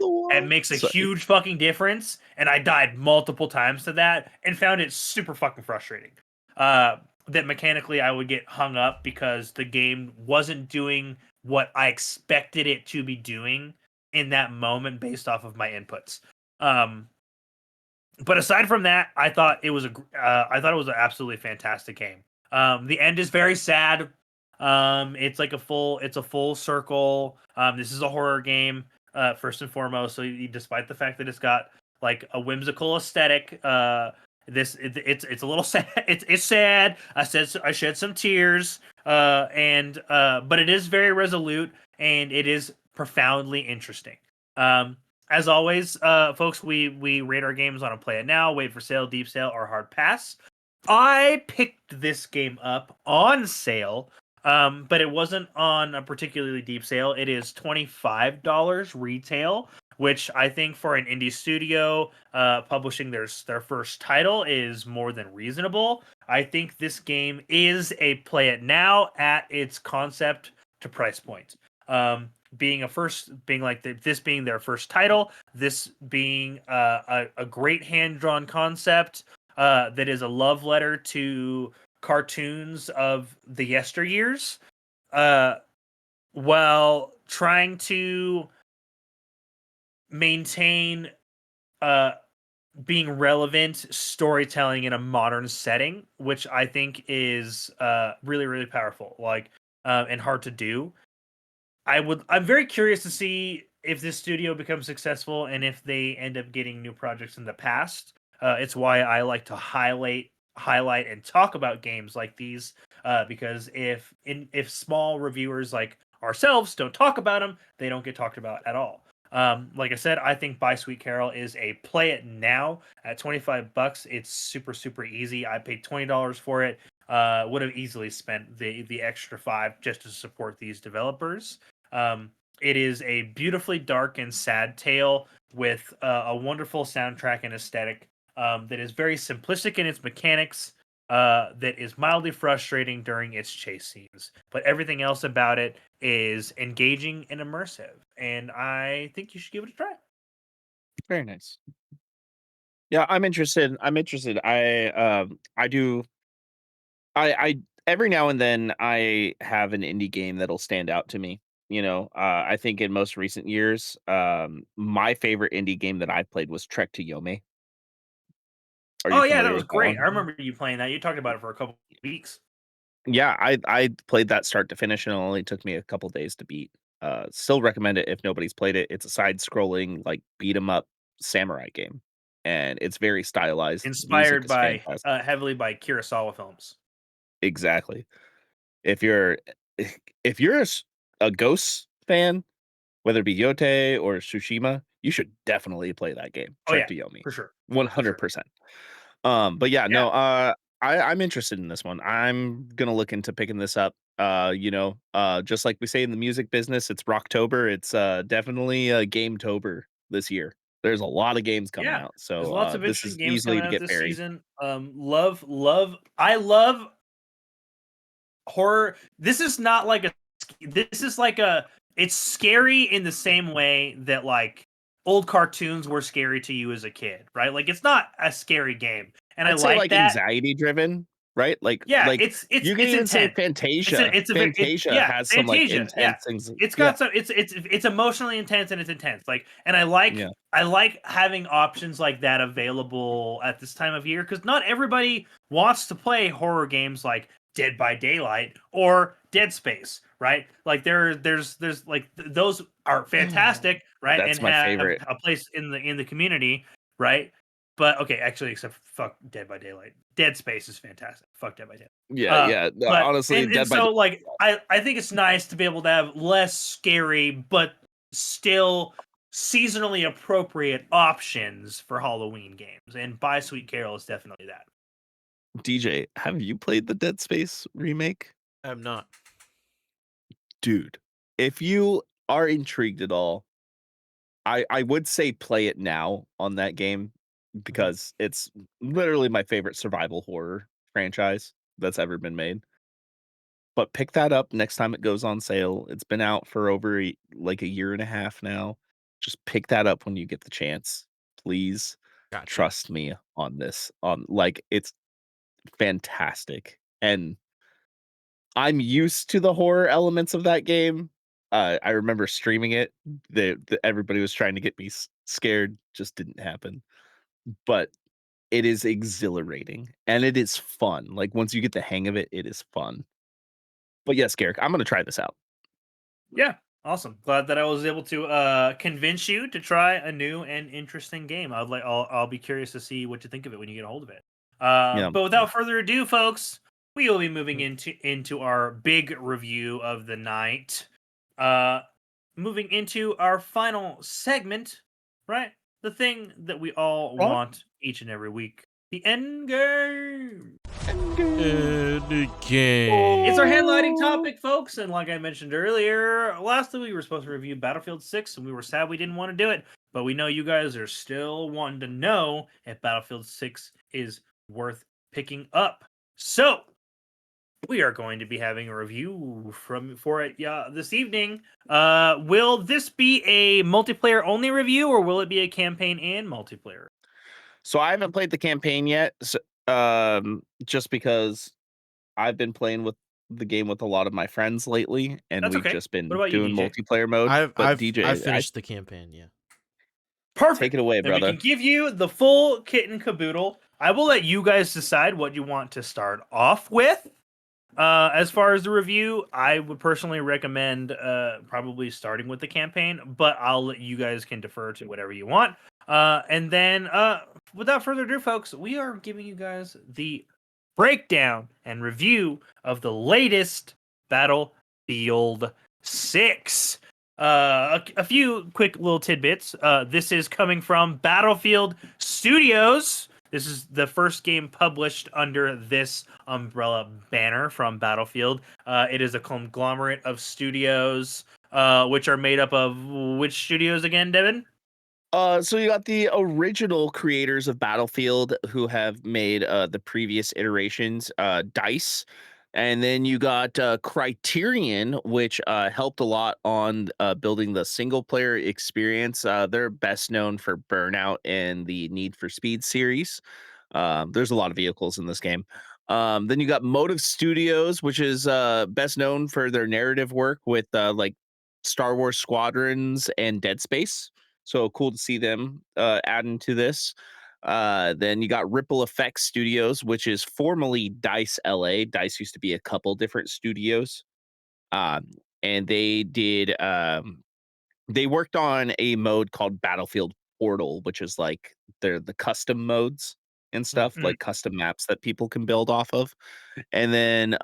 makes a huge fucking difference. And I died multiple times to that and found it super fucking frustrating. That mechanically I would get hung up because the game wasn't doing what I expected it to be doing in that moment based off of my inputs. But aside from that, I thought it was an absolutely fantastic game. The end is very sad. It's like it's a full circle. This is a horror game, first and foremost. So despite the fact that it's got like a whimsical aesthetic, it's a little sad. It's sad. I shed some tears. But it is very resolute and it is profoundly interesting. As always, folks, we rate our games on a play it now, wait for sale, deep sale, or hard pass. I picked this game up on sale, but it wasn't on a particularly deep sale. It is $25 retail, which I think for an indie studio publishing their first title is more than reasonable. I think this game is a play it now at its concept to price point. Being this being their first title, this being a great hand drawn concept that is a love letter to cartoons of the yesteryears, while trying to maintain being relevant storytelling in a modern setting, which I think is really really powerful, and hard to do. I'm very curious to see if this studio becomes successful and if they end up getting new projects in the past. It's why I like to highlight and talk about games like these, because if small reviewers like ourselves don't talk about them, they don't get talked about at all. Like I said, I think Buy Sweet Carole is a play it now at $25. It's super super easy. I paid $20 for it. Would have easily spent the extra $5 just to support these developers. It is a beautifully dark and sad tale with a wonderful soundtrack and aesthetic that is very simplistic in its mechanics, that is mildly frustrating during its chase scenes, but everything else about it is engaging and immersive. And I think you should give it a try. Very nice. Yeah, I'm interested. I do I every now and then I have an indie game that'll stand out to me. I think in most recent years, my favorite indie game that I played was Trek to Yome. Are you Oh yeah, that familiar was with that great. I one? remember you playing that. You talked about it for a couple weeks. Yeah, I played that start to finish and it only took me a couple days to beat. Still recommend it if nobody's played it. It's a side-scrolling like beat 'em up samurai game, and it's very stylized. Music Inspired is by fantastic. heavily by Kurosawa films. Exactly. If you're if you're a Ghost fan, whether it be Yote or Tsushima, you should definitely play that game, Oh Trek yeah, to Yomi, for sure, for sure. 100%. But yeah, Yeah, no, I'm interested in this one. I'm gonna look into picking this up. Just like we say in the music business, it's Rocktober. It's definitely a Gametober this year. There's a lot of games coming yeah. out, There's so lots of this interesting is games easily coming to out get this buried. season. I love horror. This is not like a. This is like a. It's scary in the same way that like old cartoons were scary to you as a kid, right? Like it's not a scary game, and I I'd say like like that. anxiety driven, right? Like Yeah, like you can it's even say intense. Fantasia. Fantasia Yeah, has some like Fantasia. Yeah, intense things. it's Yeah, got some. It's emotionally intense and it's intense. Like, and yeah. I like having options like that available at this time of year because not everybody wants to play horror games like Dead by Daylight or Dead Space, right? Like there's like those are fantastic, right, and That's my have favorite. a place in the community, right? But okay, actually, except for fuck Dead by Daylight. Dead Space is fantastic. Fuck Dead by Daylight. Yeah, yeah. No, But honestly, and Dead by so like I think it's nice to be able to have less scary but still seasonally appropriate options for Halloween games. And Buy Sweet Carol is definitely that. DJ, have you played the Dead Space remake? I'm not. Dude, if you are intrigued at all, I would say play it now on that game Mhm. because it's literally my favorite survival horror franchise that's ever been made. But pick that up next time it goes on sale. It's been out for over like a year and a half now. Just pick that up when you get the chance. Please Gotcha. trust me on this. On like it's fantastic. And I'm used to the horror elements of that game. I remember streaming it. Everybody was trying to get me scared. Just didn't happen. But it is exhilarating and it is fun. Like once you get the hang of it, it is fun. But yes, Garrick, I'm gonna try this out. Yeah, awesome. Glad that I was able to convince you to try a new and interesting game. I'll be curious to see what you think of it when you get a hold of it. Yeah. But without further ado, folks, we will be moving into our big review of the night. Uh, moving into our final segment, right? The thing that we all What? want each and every week. The end game. Endgame. It's our headlining topic, folks. And like I mentioned earlier, last week we were supposed to review Battlefield 6, and we were sad we didn't want to do it. But we know you guys are still wanting to know if Battlefield 6 is worth picking up. So we are going to be having a review for it this evening. Will this be a multiplayer only review, or will it be a campaign and multiplayer? So I haven't played the campaign yet. Just because I've been playing with the game with a lot of my friends lately, and That's we've okay. just What been about you, doing DJ? multiplayer mode. But I've DJ, I finished the campaign. Yeah. take it Perfect. away, Then we can brother. give you the full kit and caboodle. I will let you guys decide what you want to start off with. As far as the review, I would personally recommend probably starting with the campaign, but I'll let you guys can defer to whatever you want. And then, without further ado, folks, we are giving you guys the breakdown and review of the latest Battlefield 6. A few quick little tidbits. This is coming from Battlefield Studios. This is the first game published under this umbrella banner from Battlefield. It is a conglomerate of studios, which are made up of which studios again, Devin? So you got the original creators of Battlefield who have made the previous iterations, DICE, and then you got Criterion, which helped a lot on building the single player experience. They're best known for Burnout and the Need for Speed series. There's a lot of vehicles in this game. Then you got Motive Studios, which is best known for their narrative work with like Star Wars Squadrons and Dead Space. So cool to see them adding to this. Then you got Ripple Effects Studios, which is formerly Dice LA. Dice used to be a couple different studios. Um, and they worked on a mode called Battlefield Portal, which is like the custom modes and stuff, Mm-hmm. Mhm. like custom maps that people can build off of. And then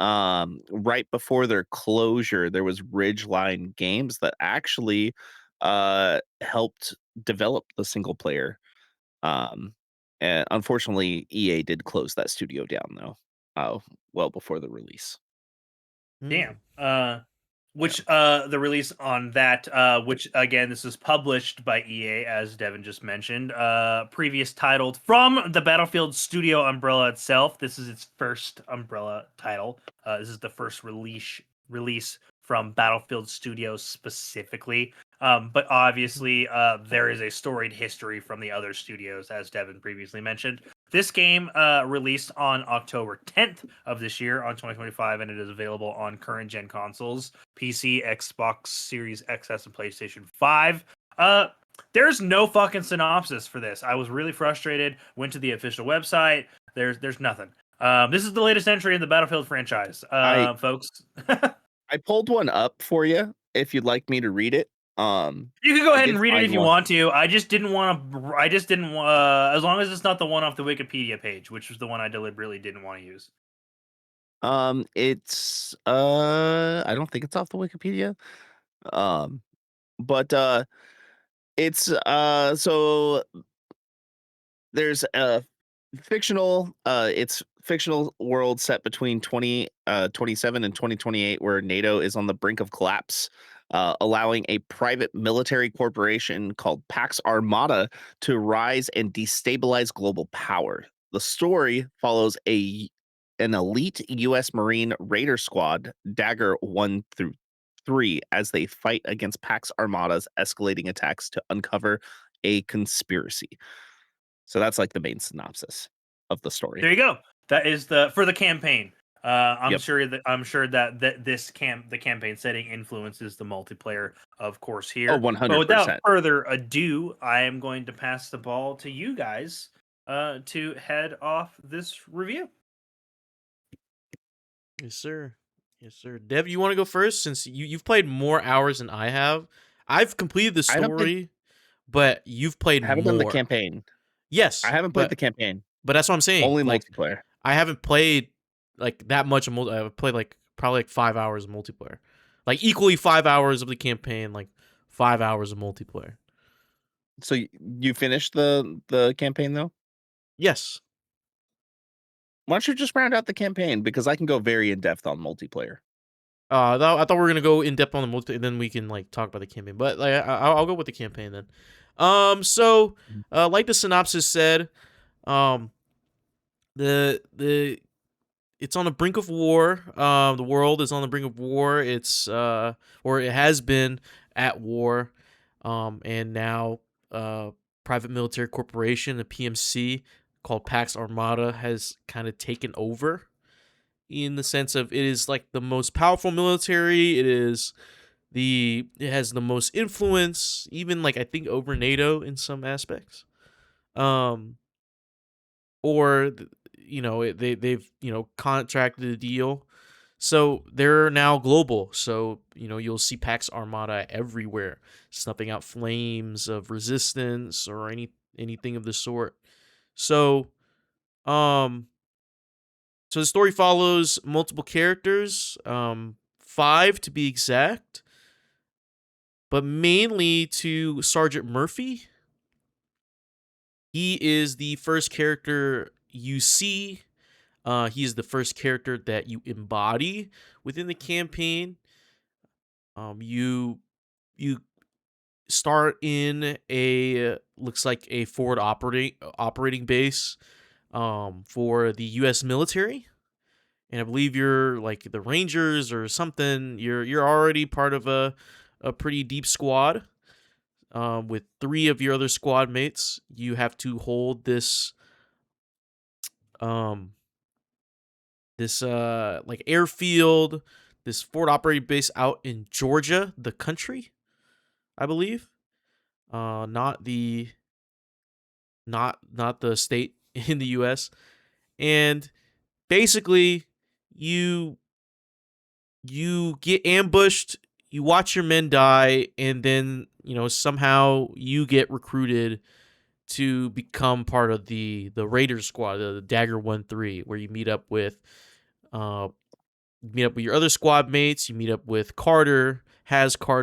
right before their closure, there was Ridgeline Games that actually helped develop the single player. Um, and unfortunately, EA did close that studio down though. Well before the release. Damn. Yeah. Which the release on that, which again, this is published by EA, as Devin just mentioned. Previous titled from the Battlefield Studio umbrella itself. This is its first umbrella title. This is the first release from Battlefield Studios specifically. But obviously, there is a storied history from the other studios, as Devin previously mentioned. This game released on October 10th of this year on 2025, and it is available on current gen consoles, PC, Xbox Series XS, and PlayStation 5. There's no fucking synopsis for this. I was really frustrated. Went to the official website. There's nothing. This is the latest entry in the Battlefield franchise, I folks. I pulled one up for you if you'd like me to read it. You can go I ahead did and read it find if you one. want to. I just didn't want to. I just didn't. As long as it's not the one off the Wikipedia page, which was the one I deliberately didn't want to use. It's I don't think it's off the Wikipedia. Um, but it's so there's a fictional world set between 27 and 2028 where NATO is on the brink of collapse, allowing a private military corporation called Pax Armada to rise and destabilize global power. The story follows an elite US Marine Raider squad, Dagger 1 through 3, as they fight against Pax Armada's escalating attacks to uncover a conspiracy. So that's like the main synopsis of the story. There you go. That is the campaign. Yep. I'm sure that the campaign setting influences the multiplayer, of course, Oh, here. But without 100%. further ado, I am going to pass the ball to you guys to head off this review. Yes, sir. Yes, sir. Dev, you want to go first since you've played more hours than I have. I've completed the I haven't played story, but you've played I haven't done the more. campaign. I Yes, haven't played the campaign. but that's what I'm saying. Only Like multiplayer. I haven't played like that much of I've played like probably like 5 hours of multiplayer. Like equally 5 hours of the campaign, like 5 hours of multiplayer. So you finished the campaign though? Yes. Why don't you just round out the campaign because I can go very in depth on multiplayer. I thought we were gonna go in depth on the multi, and then we can like talk about the campaign. But like, I'll go with the campaign then. So, like the synopsis said, um, the it's on the brink of war. The world is on the brink of war. It's or it has been at war. And now private military corporation, the PMC called Pax Armada, has kind of taken over in the sense of it is like the most powerful military. It has the most influence, even like I think over NATO in some aspects. Um, or they've contracted a deal, so they're now global. So you'll see Pax Armada everywhere, snuffing out flames of resistance or anything of the sort. So so the story follows multiple characters, 5 to be exact, but mainly to Sergeant Murphy. He is the first character you see. He is the first character that you embody within the campaign. You you start in a looks like a forward operating base for the U.S. military, and I believe you're like the Rangers or something. You're already part of a pretty deep squad. With 3 of your other squad mates, you have to hold this um like airfield, this forward operating base out in Georgia, the country, I believe. Not the not the state in the US. And basically you get ambushed, you watch your men die, and then, somehow you get recruited to become part of the Raiders squad, the Dagger 1-3, where you uh meet up with your other squad mates, you meet up with Carter,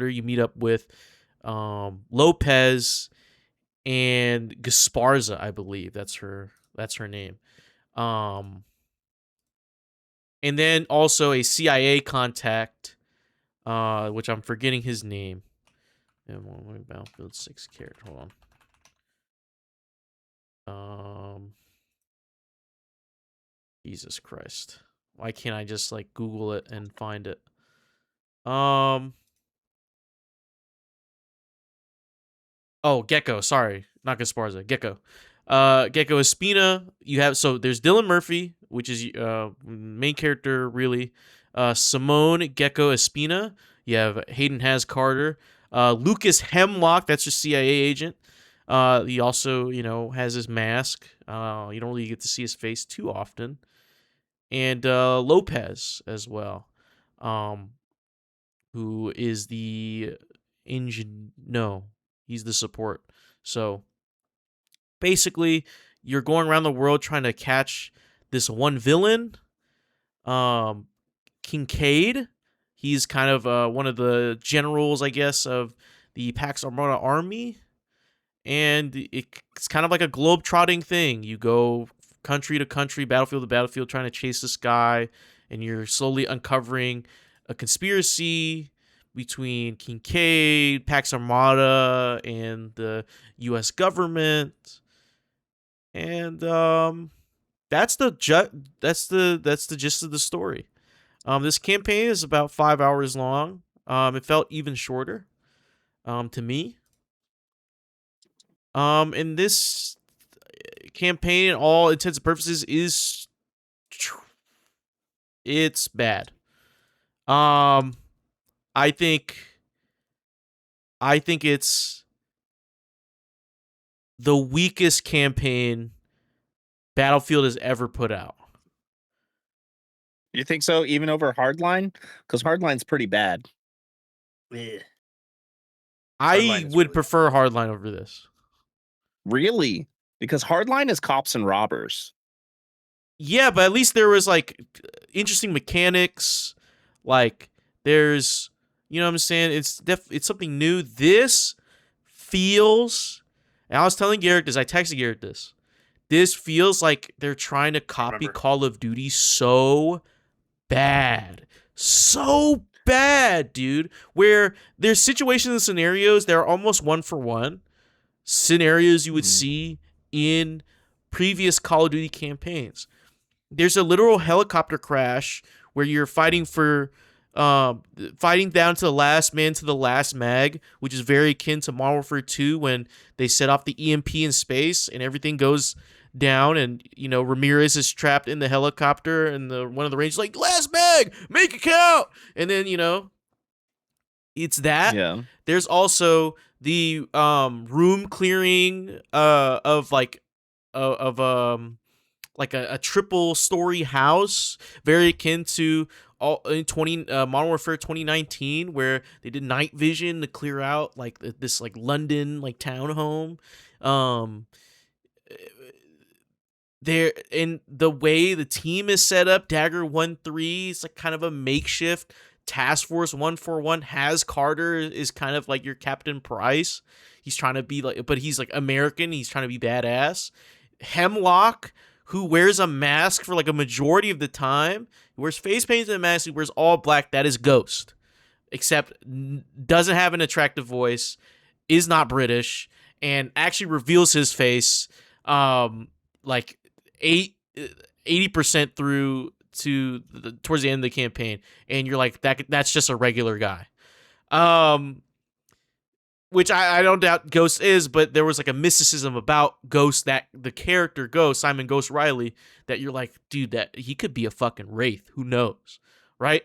you meet up with Lopez and Gasparza, I believe that's her name. And then also a CIA contact, which I'm forgetting his name. Battlefield 6 character. Hold on. Jesus Christ. Why can't I just like Google it and find it? Oh, Gecko. Sorry, not Gasparza. Gecko. Gecko Espina. There's Dylan Murphy, which is main character really. Simone Gecko Espina. You have Hayden Has Carter. Lucas Hemlock. That's your CIA agent. He also has his mask. You don't really get to see his face too often. And Lopez as well, who is the engine. No, he's the support. So basically, you're going around the world trying to catch this one villain, Kincaid. He's kind of one of the generals, I guess, of the Pax Armada army. And it's kind of like a globe-trotting thing. You go country to country, battlefield to battlefield, trying to chase this guy, and you're slowly uncovering a conspiracy between Kincaid, Pax Armada, and the U.S. government. And that's the gist of the story. This campaign is about 5 hours long. It felt even shorter to me. And this campaign, in all intents and purposes, it's bad. I think it's the weakest campaign Battlefield has ever put out. You think so? Even over Hardline? Because Hardline's pretty bad. Yeah. I would prefer Hardline over this. Really? Because Hardline is cops and robbers. Yeah, but at least there was like interesting mechanics. Like there's, you know what I'm saying? It's something new. This feels, and I was telling Garrick this, I texted Garrick this. This feels like they're trying to copy Call of Duty so bad. So bad, dude. Where there's situations and scenarios that are almost one for one. Scenarios you would see in previous Call of Duty campaigns. There's a literal helicopter crash where you're fighting down to the last man to the last mag, which is very akin to Modern Warfare 2 when they set off the EMP in space and everything goes down, and Ramirez is trapped in the helicopter, and one of the Rangers like, last mag, make it count, and then it's that. Yeah. There's also the room clearing of a triple story house, very akin to Modern Warfare 2019, where they did night vision to clear out like this like London like townhome. There, in the way the team is set up, Dagger 1-3 is like kind of a makeshift Task Force 141. Has Carter is kind of like your Captain Price. He's trying to be like, but he's like American. He's trying to be badass. Hemlock, who wears a mask for like a majority of the time. He wears face paint and a mask. He wears all black. That is Ghost, except doesn't have an attractive voice. is not British and actually reveals his face like 80% through towards the end of the campaign, and you're like, that's just a regular guy. Which I don't doubt Ghost is, but there was like a mysticism about Ghost, that the character Ghost, Simon Ghost Riley, that you're like, dude, that he could be a fucking wraith. Who knows? Right?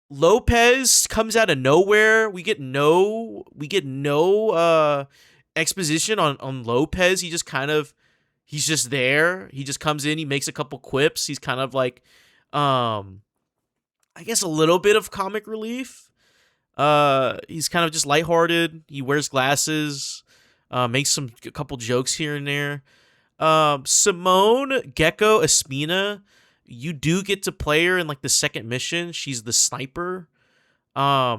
Lopez comes out of nowhere. We get no exposition on Lopez. He just kind of, he's just there. He just comes in, he makes a couple quips. He's kind of like I guess a little bit of comic relief. He's kind of just lighthearted. He wears glasses, makes a couple jokes here and there. Simone Gecko Espina, you do get to play her in like the second mission. She's the sniper.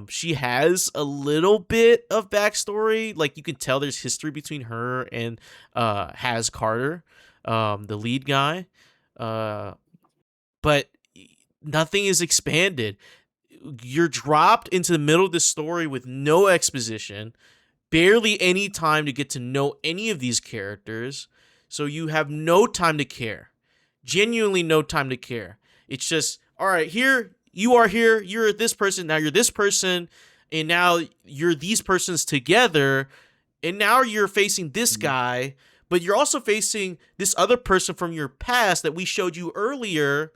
She has a little bit of backstory. Like you can tell there's history between her and Has Carter, the lead guy. But nothing is expanded. You're dropped into the middle of this story with no exposition, barely any time to get to know any of these characters. So you have no time to care. Genuinely no time to care. It's just, all right, here, you are here, you're this person, now you're this person, and now you're these persons together, and now you're facing this guy, but you're also facing this other person from your past that we showed you earlier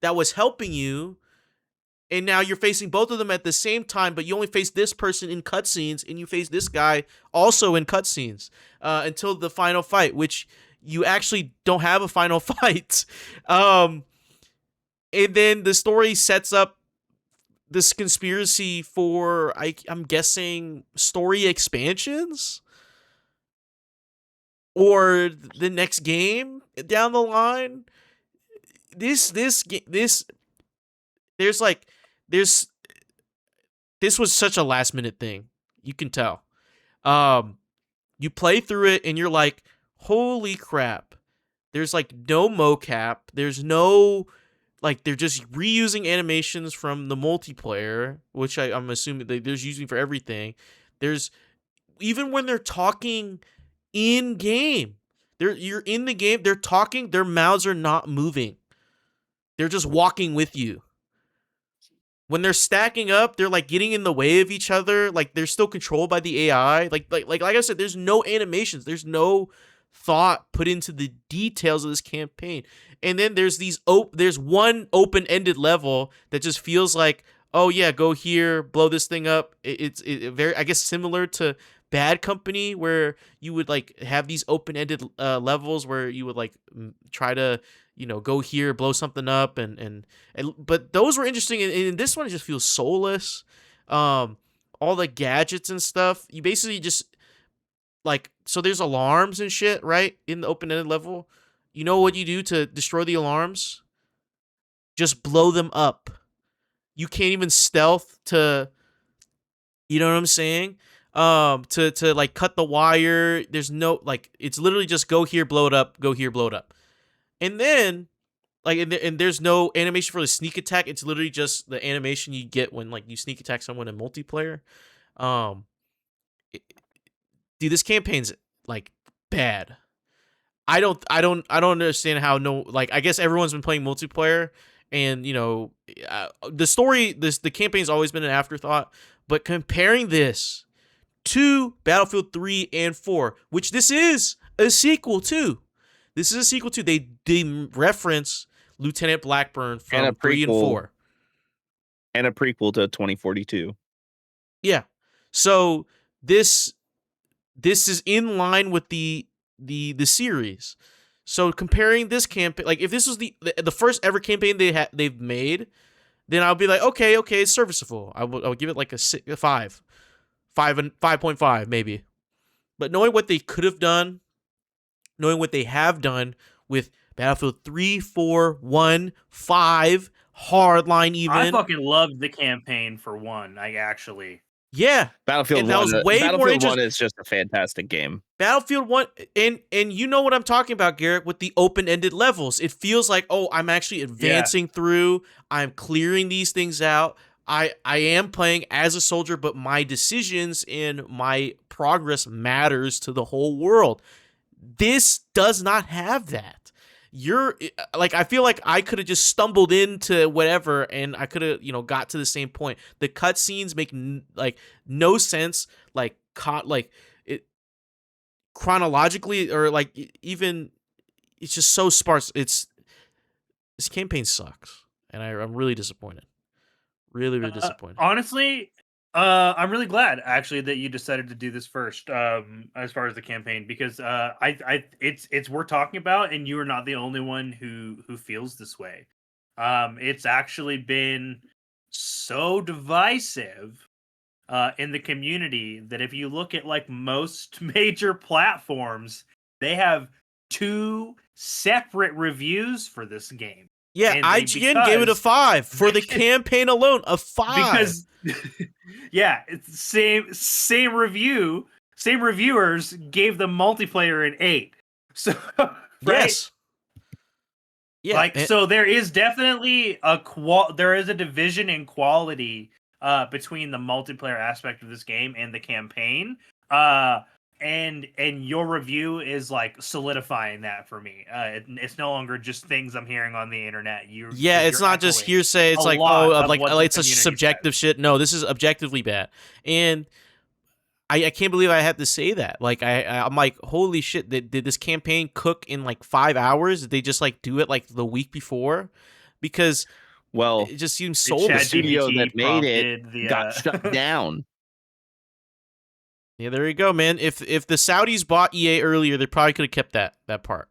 that was helping you, and now you're facing both of them at the same time, but you only face this person in cutscenes, and you face this guy also in cutscenes until the final fight, which you actually don't have a final fight. And then the story sets up this conspiracy for, I'm guessing, story expansions? Or the next game down the line? This was such a last minute thing. You can tell. You play through it and you're like, holy crap. There's like no mocap. There's no, like, they're just reusing animations from the multiplayer, which I'm assuming they're using for everything. There's, even when they're talking in game, you're in the game, they're talking, their mouths are not moving. They're just walking with you. When they're stacking up, they're like getting in the way of each other. Like they're still controlled by the AI. Like I said, there's no animations. There's no thought put into the details of this campaign. And then there's there's one open-ended level that just feels like, oh yeah, go here, blow this thing up. It's very, I guess, similar to Bad Company, where you would like have these open-ended levels where you would like try to, go here, blow something up, and but those were interesting. And this one, it just feels soulless. All the gadgets and stuff, you basically just like, so there's alarms and shit, right, in the open-ended level. You know what you do to destroy the alarms? Just blow them up. You can't even stealth to, you know what I'm saying? To like cut the wire. There's no, like, it's literally just go here, blow it up, go here, blow it up. And then, like, and there's no animation for the sneak attack. It's literally just the animation you get when, like, you sneak attack someone in multiplayer. Dude, this campaign's like bad. I don't understand how I guess everyone's been playing multiplayer, and the story, the campaign's always been an afterthought. But comparing this to Battlefield 3 and 4, which this is a sequel to. They reference Lieutenant Blackburn from 3 and 4. And a prequel to 2042. Yeah. So this is in line with the series. So comparing this campaign, like if this was the first ever campaign they've made, then I'll be like, okay, it's serviceable. I would give it like a 5.5 maybe. But knowing what they could have done, knowing what they have done with Battlefield 3, 4, 1, 5, Hardline even. I fucking loved the campaign for 1. Yeah. Battlefield 1 is just a fantastic game. Battlefield 1, and you know what I'm talking about, Garrick, with the open-ended levels. It feels like, oh, I'm actually advancing through. I'm clearing these things out. I am playing as a soldier, but my decisions and my progress matters to the whole world. This does not have that. You're like, I feel like I could have just stumbled into whatever and I could have, got to the same point. The cutscenes make like no sense, like it chronologically, or like even it's just so sparse. This campaign sucks, and I'm really disappointed. Really, really disappointed. Honestly, I'm really glad actually that you decided to do this first, as far as the campaign, because it's worth talking about, and you are not the only one who feels this way. It's actually been so divisive in the community that if you look at like most major platforms, they have two separate reviews for this game. Yeah, And IGN gave it a 5 for the campaign alone. A 5 because yeah, it's the same review, same reviewers gave the multiplayer an 8. So right? Yes. Yeah. Like, so there is definitely there is a division in quality between the multiplayer aspect of this game and the campaign. And your review is like solidifying that for me. It's no longer just things I'm hearing on the internet. It's not just hearsay. It's like, it's a subjective shit. No, this is objectively bad. And I can't believe I had to say that. Like, I'm like, holy shit, did this campaign cook in like 5 hours? Did they just like do it like the week before? Because it just seems soulless. The studio that made it got shut down. Yeah, there you go, man. If the Saudis bought EA earlier, they probably could have kept that part,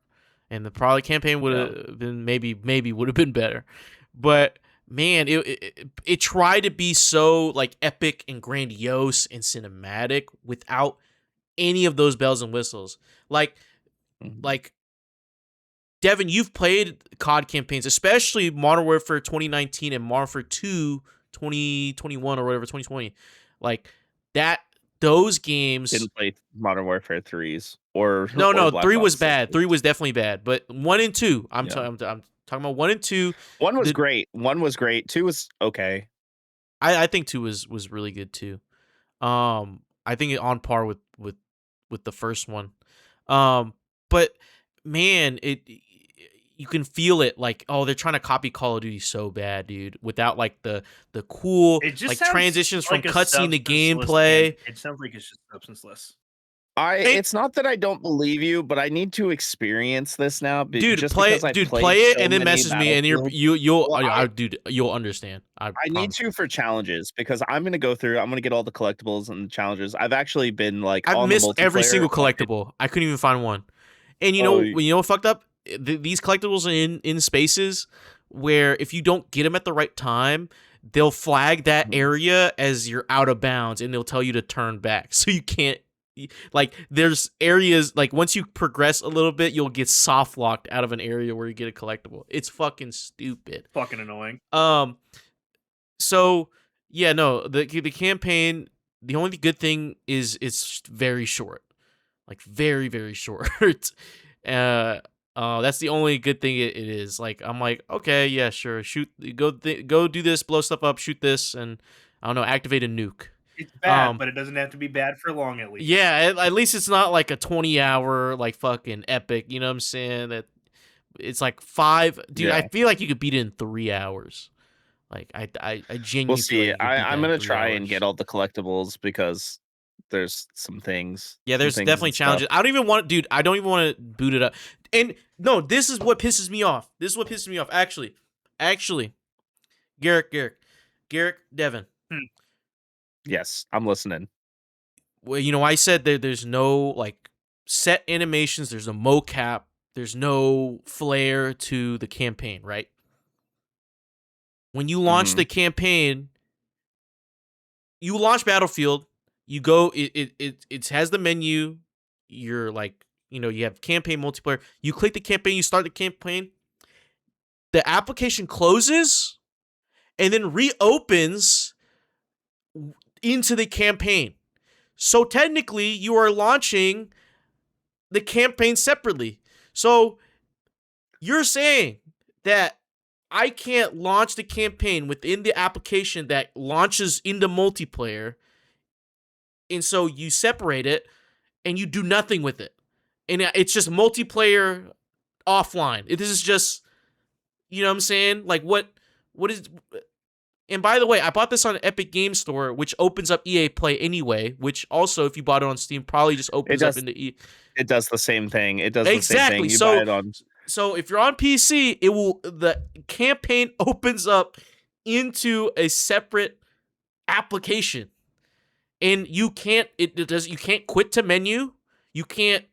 and the probably campaign would have been maybe would have been better. But man, it tried to be so like epic and grandiose and cinematic without any of those bells and whistles. Like Devin, you've played COD campaigns, especially Modern Warfare 2019 and Modern Warfare 2 2021 or whatever 2020. Like that. Those games didn't play Modern Warfare 3s or no, Black 3 was Ops bad. 6. 3 was definitely bad, but 1 and 2. I'm talking about 1 and 2. 1 was great. 1 was great. 2 was okay. I think 2 was really good too. I think it on par with the first one. But man, you can feel it like, oh, they're trying to copy Call of Duty so bad, dude, without like the cool like transitions from cutscene to gameplay. It sounds like it's just substanceless. It's not that I don't believe you, but I need to experience this now. Dude, just play it so and then message me, and you'll understand. I need to for challenges, because I'm gonna go through. I'm gonna get all the collectibles and the challenges. I've actually been like, I've missed every single multiplayer, collectible. I couldn't even find one. And you know what fucked up? These collectibles are in spaces where if you don't get them at the right time, they'll flag that area as you're out of bounds, and they'll tell you to turn back, so you can't. Like, there's areas like once you progress a little bit, you'll get soft locked out of an area where you get a collectible. It's fucking stupid. Fucking annoying. So yeah, no, the campaign. The only good thing is it's very short, like very very short. That's the only good thing it is. Like, I'm like, okay, yeah, sure, shoot, go do this, blow stuff up, shoot this, and I don't know, activate a nuke. It's bad, but it doesn't have to be bad for long, at least. Yeah, at least it's not like a 20-hour like fucking epic. You know what I'm saying? That it's like 5. Dude, yeah. I feel like you could beat it in 3 hours. Like I genuinely. We'll see. I'm gonna try and get all the collectibles, because there's some things. Yeah, there's definitely challenges. I don't even want to boot it up. And no, this is what pisses me off. Actually, Garrick, Devin. Yes, I'm listening. Well, I said there's no like set animations, there's no mocap, there's no flair to the campaign, right? When you launch the campaign, you launch Battlefield, you go, it has the menu, you're like, you have campaign multiplayer, you click the campaign, you start the campaign, the application closes and then reopens into the campaign. So technically, you are launching the campaign separately. So you're saying that I can't launch the campaign within the application that launches into multiplayer. And so you separate it and you do nothing with it. And it's just multiplayer offline. This is just, you know what I'm saying? Like what is and by the way, I bought this on Epic Game Store, which opens up EA Play anyway, which also if you bought it on Steam probably just It opens up does. into It does the same thing. It does the same Exactly. thing. You buy it on. So if you're on PC, the campaign opens up into a separate application. And you can't you can't quit to menu. You can't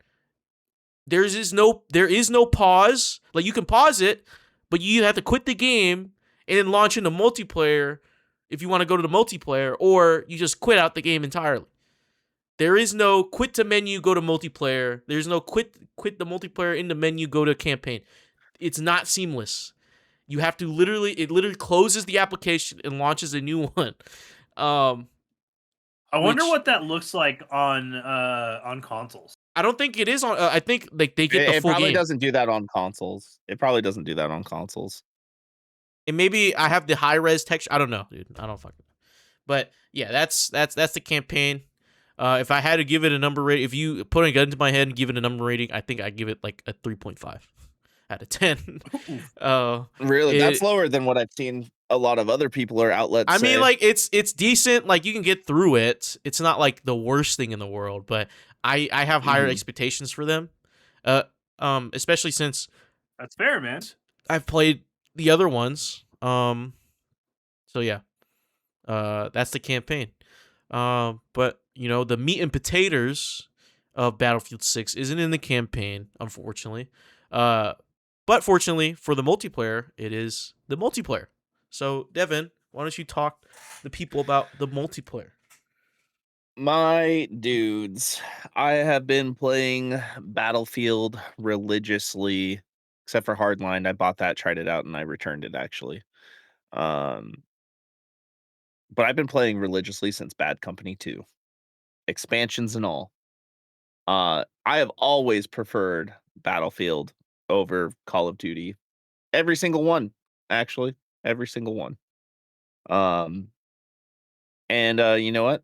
there is no pause. Like you can pause it, but you have to quit the game and then launch into multiplayer if you want to go to the multiplayer, or you just quit out the game entirely. There is no quit to menu, go to multiplayer. There's no quit the multiplayer in the menu, go to campaign. It's not seamless. You have to it literally closes the application and launches a new one. I wonder what that looks like on consoles. I don't think it is on. I think like they get the It full probably game. doesn't do that on consoles. It probably doesn't do that on consoles. And maybe I have the high res texture. I don't know, dude. I don't fucking. But yeah, that's the campaign. If I had to give it a number rating, if you put a gun to my head and give it a number rating, I think I'd give it like a 3.5 out of 10. Really, that's lower than what I've seen a lot of other people or outlets I say. mean, like it's decent. Like you can get through it. It's not like the worst thing in the world, but I have higher expectations for them. Especially since that's fair, man. I've played the other ones. So yeah, that's the campaign. But you know, the meat and potatoes of Battlefield 6 isn't in the campaign, unfortunately. But fortunately for the multiplayer, it is the multiplayer. So Devin, why don't you talk to people about the multiplayer? My dudes, I have been playing Battlefield religiously, except for Hardline. I bought that, tried it out, and I returned it actually. But I've been playing religiously since Bad Company 2, expansions and all. I have always preferred Battlefield over Call of Duty. Every single one, actually, every single one. And you know what?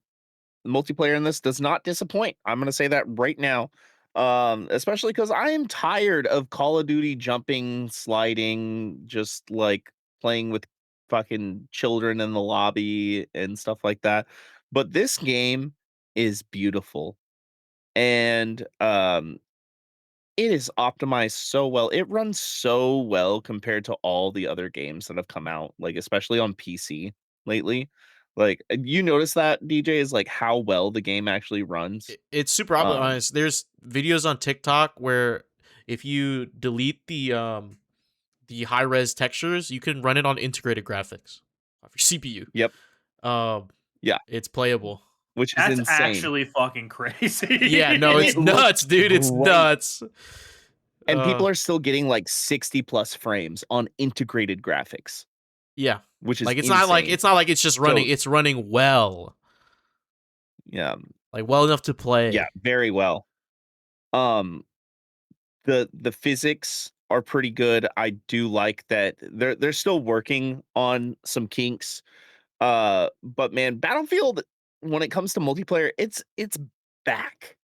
The multiplayer in this does not disappoint. I'm gonna say that right now. Especially because I am tired of Call of Duty jumping, sliding, just like playing with fucking children in the lobby and stuff like that. But this game is beautiful. And it is optimized so well. It runs so well compared to all the other games that have come out, like especially on PC lately. Like you notice that DJ is like how well the game actually runs. It's super optimized. There's videos on TikTok where if you delete the high res textures, you can run it on integrated graphics of your CPU. Yep. Yeah, it's playable. Which is That's insane. actually fucking crazy. Yeah, no, it's nuts, dude. It's nuts. And people are still getting like 60 plus frames on integrated graphics. Yeah. Which is like it's insane. not like it's just running, it's running well. Yeah. Like well enough to play. Yeah, very well. The physics are pretty good. I do like that they're still working on some kinks. But man, Battlefield, when it comes to multiplayer, it's back.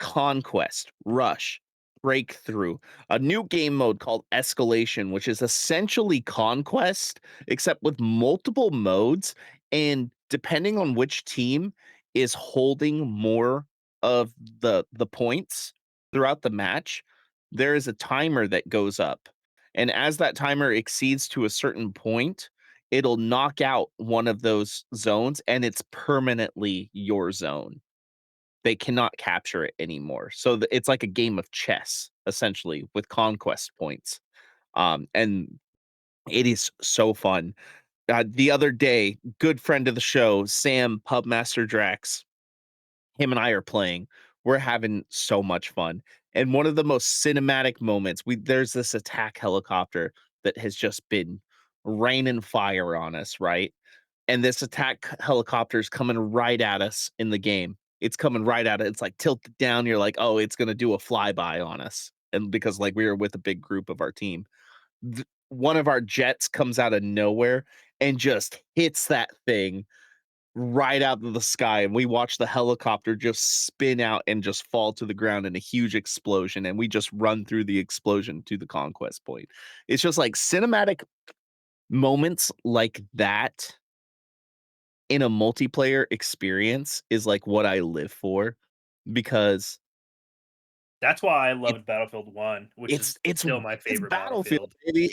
Conquest, Rush, Breakthrough, a new game mode called Escalation, which is essentially Conquest, except with multiple modes. And depending on which team is holding more of the points throughout the match, there is a timer that goes up. And as that timer exceeds to a certain point, it'll knock out one of those zones and it's permanently your zone. They cannot capture it anymore. So it's like a game of chess, essentially, with conquest points. And it is so fun. The other day, good friend of the show, Sam Pubmaster Drax, him and I are playing. We're having so much fun. And one of the most cinematic moments, there's this attack helicopter that has just been raining fire on us, right? And this attack helicopter is coming right at us in the game. It's coming right at it. It's like tilted down. You're like, oh, it's gonna do a flyby on us. And because like we were with a big group of our team, one of our jets comes out of nowhere and just hits that thing right out of the sky, and we watch the helicopter just spin out and just fall to the ground in a huge explosion, and we just run through the explosion to the conquest point. It's just like cinematic moments like that in a multiplayer experience is like what I live for because That's why I it loved Battlefield 1, which is it's still my it's favorite Battlefield, Battlefield. baby.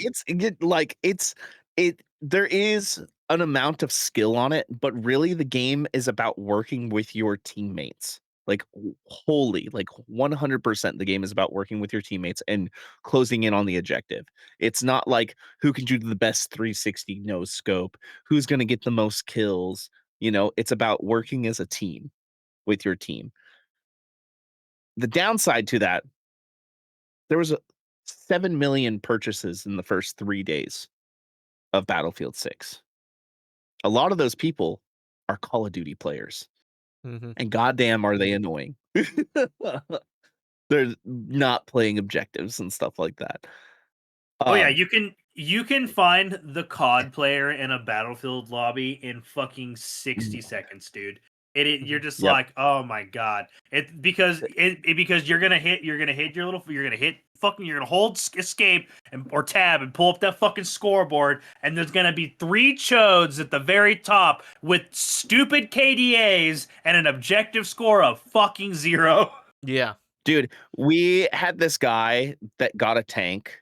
It there is an amount of skill on it, but really the game is about working with your teammates. Like wholly, like 100% the game is about working with your teammates and closing in on the objective. It's not like who can do the best 360 no scope, who's going to get the most kills, it's about working as a team with your team. The downside to that, there was 7 million purchases in the first 3 days of Battlefield 6. A lot of those people are Call of Duty players, Mhm. and goddamn are they annoying. They're not playing objectives and stuff like that. Oh yeah, Um, you can find the COD player in a Battlefield lobby in fucking 60 seconds, dude. You're just yep, like, oh my god. Because you're gonna hit you're gonna hold escape or tab and pull up that fucking scoreboard, and there's gonna be three chodes at the very top with stupid KDAs and an objective score of fucking 0. Yeah. dude, we had this guy that got a tank,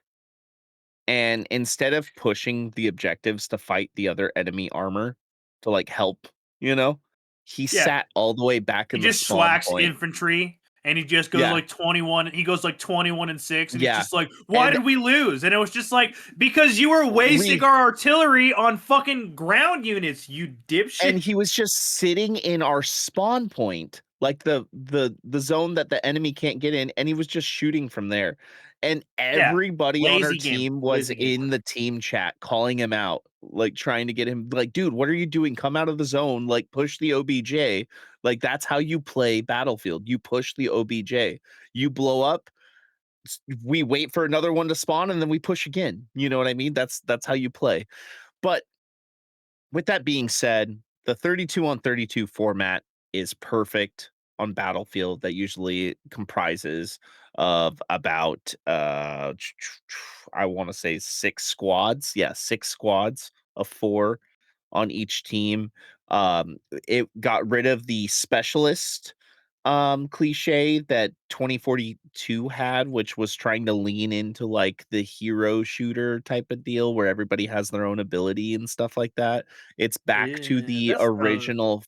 and instead of pushing the objectives to fight the other enemy armor to, like, help, you know, he Yeah, sat all the way back he in the just spawn slacks point. infantry and he just goes Yeah, like 21. He goes like 21 and 6, and he's yeah, just like, why and did we lose? And it was just like, because you were wasting we our artillery on fucking ground units, you dipshit. and he was just sitting in our spawn point, like the zone that the enemy can't get in, and he was just shooting from there. And Yeah, everybody on our lazy game, team was lazy in gamer. the team chat calling him out, like trying to get him like, dude, what are you doing? Come out of the zone, like push the OBJ. Like that's how you play Battlefield. You push the OBJ. You blow up, we wait for another one to spawn and then we push again. You know what I mean? That's how you play. But with that being said, the 32 on 32 format is perfect on Battlefield. That usually comprises of about I want to say 6 squads. Yeah, 6 squads of 4 on each team. It got rid of the specialist cliche that 2042 had, which was trying to lean into like the hero shooter type of deal where everybody has their own ability and stuff like that. It's back to Yeah, the that's original.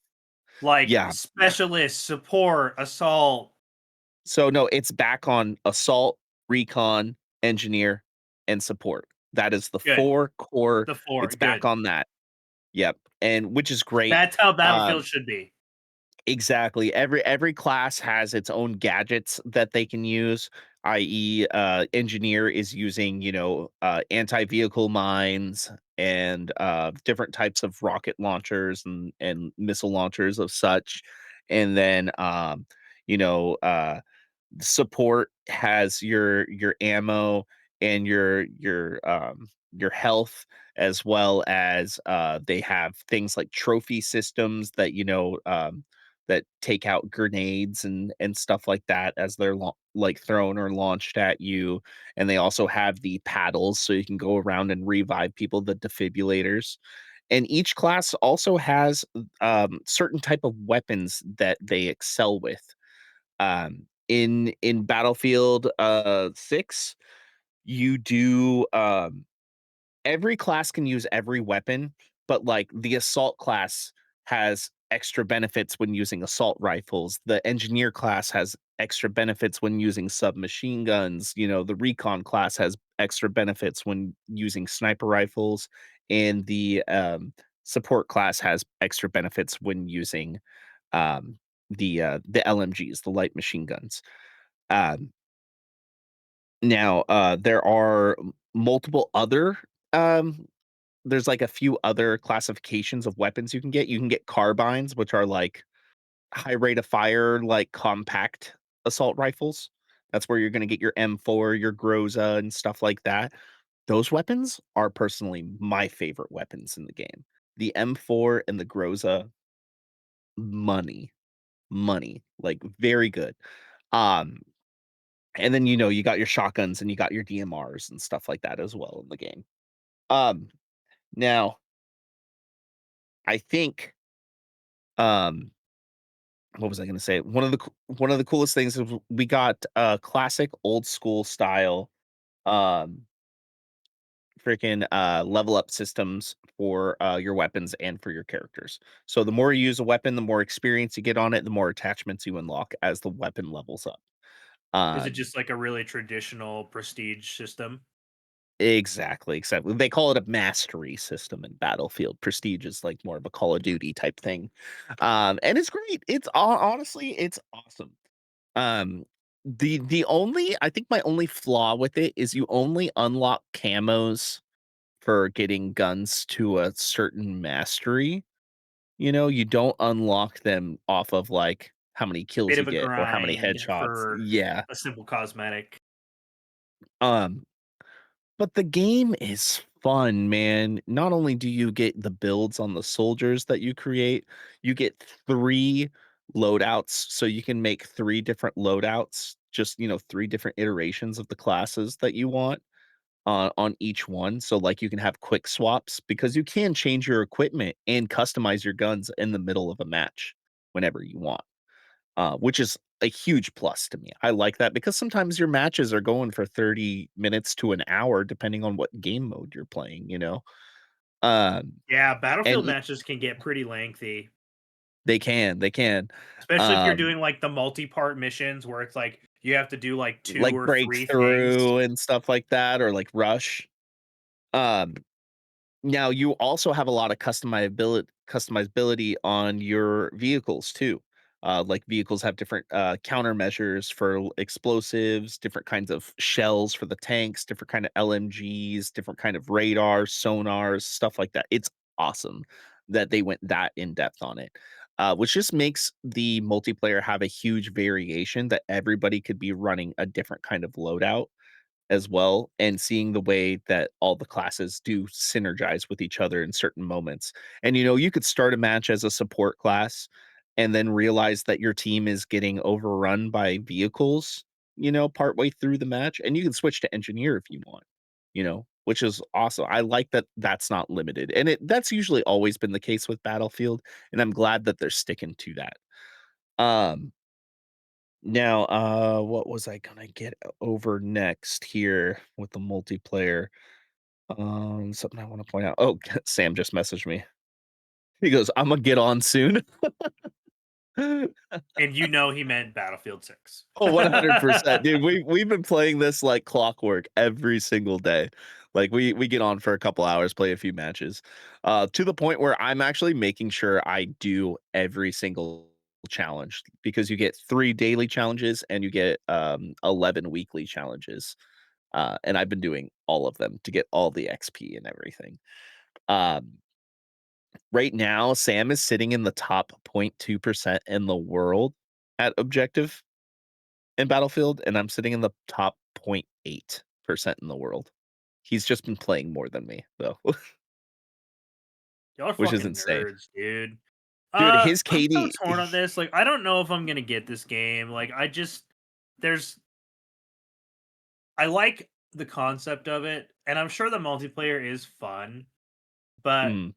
like Yeah. specialist, support, assault. So no, it's back on assault, recon, engineer, and support. That is the Good. 4 core. The four. It's back Good. on that. Yep. And which is great. That's how Um Battlefield should be. Exactly. Every class has its own gadgets that they can use, i.e., engineer is using, anti-vehicle mines and different types of rocket launchers and missile launchers of such. And then you know, support has your ammo and your health, as well as they have things like trophy systems that that take out grenades and stuff like that as they're like thrown or launched at you. And they also have the paddles so you can go around and revive people, the defibrillators. And each class also has certain type of weapons that they excel with. In Battlefield 6, you do every class can use every weapon, but like the assault class has extra benefits when using assault rifles. The engineer class has extra benefits when using submachine guns. The recon class has extra benefits when using sniper rifles, and the support class has extra benefits when using um, the LMGs, the light machine guns. Um, Now, there are multiple other um, there's like a few other classifications of weapons you can get. You can get carbines, which are like high rate of fire, like compact assault rifles. That's where you're going to get your M4, your Groza, and stuff like that. those weapons are personally my favorite weapons in the game. The M4 and the Groza, money, money, like very good. Um, and then you got your shotguns and you got your DMRs and stuff like that as well in the game. Um, Now I think um what was I going to say? One of the coolest things is we got classic old school style um freaking level up systems for your weapons and for your characters. So the more you use a weapon, the more experience you get on it, the more attachments you unlock as the weapon levels up. Is it Um just like a really traditional prestige system? exactly. They call it a mastery system in Battlefield. Prestige is like more of a Call of Duty type thing. And it's great. Honestly, it's awesome. Um, the only I think my only flaw with it is you only unlock camos for getting guns to a certain mastery. You don't unlock them off of like how many kills Bit you of a get or how many grind headshots. for Yeah. a simple cosmetic. Um, but the game is fun, man. Not only do you get the builds on the soldiers that you create, you get 3 loadouts, so you can make 3 different loadouts, just, 3 different iterations of the classes that you want on each one. So, like, you can have quick swaps because you can change your equipment and customize your guns in the middle of a match whenever you want, which is a huge plus to me. I like that because sometimes your matches are going for 30 minutes to an hour, depending on what game mode you're playing. Um, Yeah, and Battlefield matches can get pretty lengthy, they can. especially if you're Um, doing like the multi-part missions where it's like you have to do like 2 like or 3 things. breakthrough and stuff like that, or like rush. Um, Now you also have a lot of customizability on your vehicles too. Like vehicles have different countermeasures for explosives, different kinds of shells for the tanks, different kind of LMGs, different kind of radars, sonars, stuff like that. It's awesome that they went that in depth on it, which just makes the multiplayer have a huge variation that everybody could be running a different kind of loadout as well, and seeing the way that all the classes do synergize with each other in certain moments. And you could start a match as a support class and then realize that your team is getting overrun by vehicles, partway through the match, and you can switch to engineer if you want, which is awesome. I like that that's not limited. And that's usually always been the case with Battlefield, and I'm glad that they're sticking to that. Um Now, what was I gonna get over next here with the multiplayer? Something I want to point out. Oh, Sam just messaged me. He goes, "I'm gonna get on soon." And you know he meant Battlefield 6. Oh, 100%, dude. We've been playing this like clockwork every single day. Like we get on for a couple hours, play a few matches, to the point where I'm actually making sure I do every single challenge because you get 3 daily challenges and you get 11 weekly challenges. And I've been doing all of them to get all the XP and everything. Um, right now, Sam is sitting in the top 0.2% in the world at objective in Battlefield, and I'm sitting in the top 0.8% in the world. He's just been playing more than me, though, Y'all are which is fucking insane. nerds, dude. Dude, his I'm so KD torn on this. Like, I don't know if I'm gonna get this game. Like, there's I like the concept of it, and I'm sure the multiplayer is fun, but mm,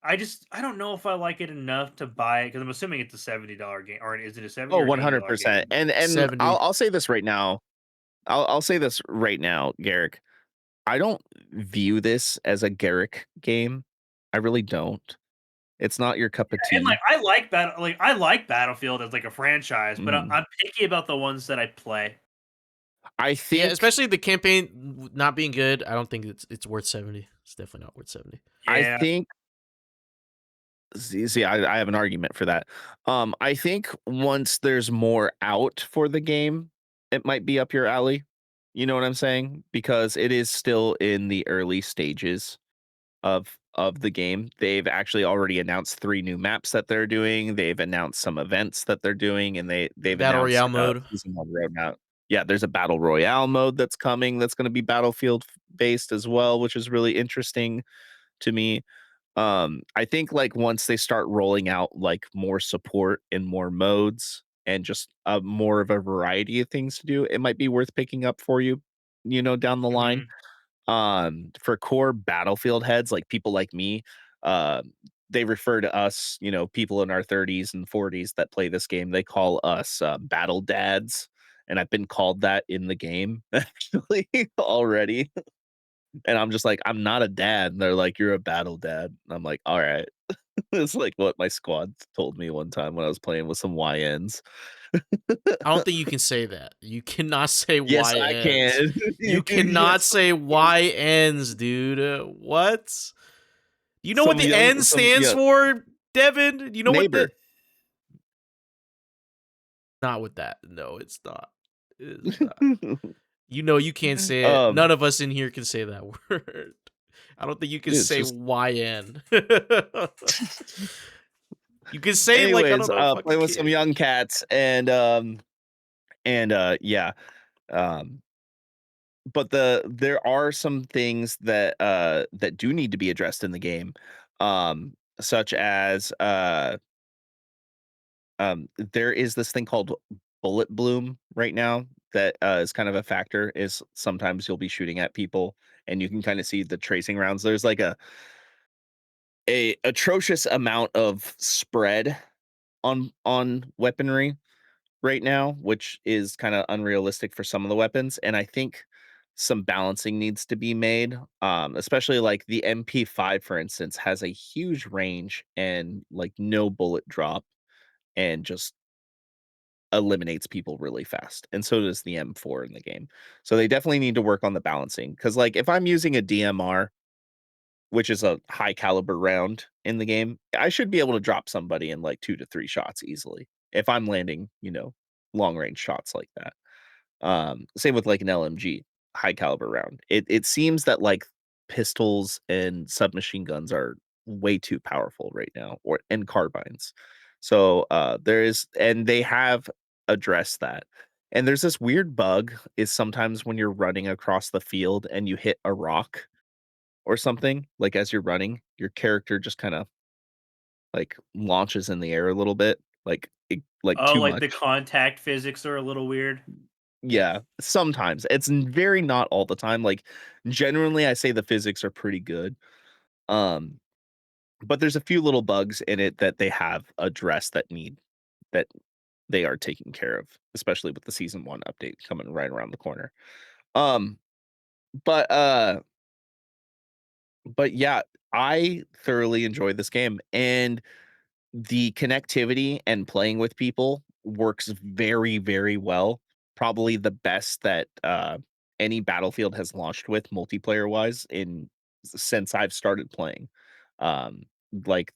I don't know if I like it enough to buy it because I'm assuming it's a $70 game, or is it a 70 oh, or $80 100%. game? And I'll 70. I'll say this right now. I'll say this right now, Garrick. I don't view this as a Garrick game. I really don't. It's not your cup of And like tea. I like Battlefield as like a franchise, but Mm. I'm picky about the ones that I play. I Yeah, think especially the campaign not being good. I don't think it's worth 70. It's definitely not worth 70. I Yeah, think see, I have an argument for that. I think once there's more out for the game, it might be up your alley. You know what I'm saying? Because it is still in the early stages of the game. They've actually already announced 3 new maps that they're doing. They've announced some events that they're doing, and they've Battle announced Royale mode. season 1 roadmap. yeah, there's a battle royale mode that's coming that's going to be Battlefield based as well, which is really interesting to me. I think like once they start rolling out like more support and more modes and just more of a variety of things to do, it might be worth picking up for you, down the line. Mhm. For core Battlefield heads, like people like me, uh they refer to us, people in our 30s and 40s that play this game, they call us battle dads, and I've been called that in the game actually already. And I'm just like, I'm not a dad. And they're like, you're a battle dad. And I'm like, all right. It's like what my squad told me one time when I was playing with some YNs. I don't think you can say that. You cannot say Yes, I YNs. can. You cannot Yes, say I can. YNs, dude. What? You know what the N stands Yeah, for, Devin? You know what the neighbor. not with that. No, it's not. It is not. You know you can't say it. um, None of us in here can say that word. I don't think you can it's say just YN. You can say like I anyways, don't know, fucking playing with some kid. young cats and yeah. Um but there are some things that do need to be addressed in the game. Such as there is this thing called bullet bloom right now that is kind of a factor. Is sometimes you'll be shooting at people and you can kind of see the tracing rounds. There's like a atrocious amount of spread on weaponry right now, which is kind of unrealistic for some of the weapons. And I think some balancing needs to be made. Especially like the MP5, for instance, has a huge range and like no bullet drop and just eliminates people really fast. And so does the M4 in the game. So they definitely need to work on the balancing. Because like if I'm using a DMR, which is a high caliber round in the game, I should be able to drop somebody in like 2 to 3 shots easily if I'm landing, long range shots like that. Same with like an LMG, high caliber round. It seems that like pistols and submachine guns are way too powerful right now, or and carbines. So and they have addressed that. And there's this weird bug is sometimes when you're running across the field and you hit a rock or something, like as you're running, your character just kind of like launches in the air a little bit, like Oh, too like the much. contact physics are a little weird. Yeah, sometimes. It's very not all the time. Like generally I say the physics are pretty good. Um but there's a few little bugs in it that they have addressed that they are taking care of, especially with the season 1 update coming right around the corner. Um but uh but yeah, I thoroughly enjoyed this game, and the connectivity and playing with people works very, very well. Probably the best that any Battlefield has launched with multiplayer wise in since I've started playing. Um, like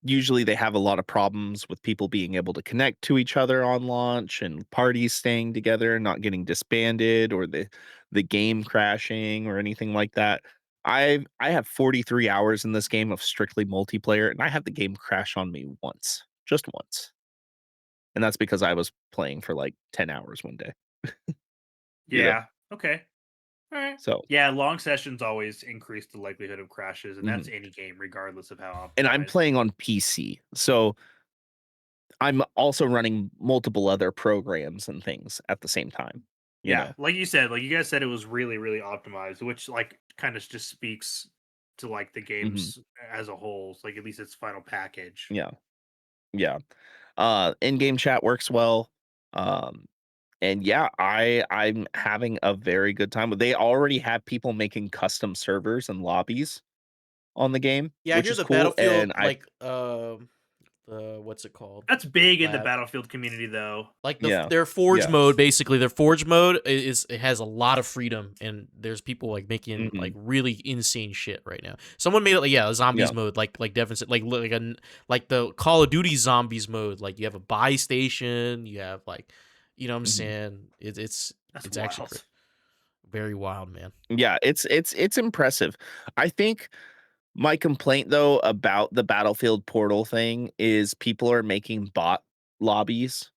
usually they have a lot of problems with people being able to connect to each other on launch and parties staying together and not getting disbanded or the game crashing or anything like that. I have 43 hours in this game of strictly multiplayer, and I had the game crash on me once, just once. And that's because I was playing for like 10 hours one day, you know. Yeah. Okay. All right. So, Yeah, long sessions always increase the likelihood of crashes, and that's mhm. any game, regardless of how And I'm optimized. playing on PC. So, I'm also running multiple other programs and things at the same time, you Yeah, know. like you said, like you guys said, it was really, really optimized, which like kind of just speaks to like the Mhm. games as a whole, like at least its final package. Yeah. Yeah. In-game chat works well. Um, and yeah, I'm having a very good time. They already have people making custom servers and lobbies on the game, Yeah, I which hear is the cool. Battlefield And I like the what's it called? That's big in the Lab. Battlefield community, though. Like yeah, their forge yeah. mode, basically their forge mode is it has a lot of freedom, and there's people like making Hmm. like really insane shit right now. Someone made it like, yeah, a zombies Yeah. mode, like Devin said, like the Call of Duty zombies mode. Like you have a buy station, you have like, you know what I'm Hmm. saying? That's It's actually wild. very wild, man. Yeah, it's impressive. I think my complaint though about the Battlefield portal thing is people are making bot lobbies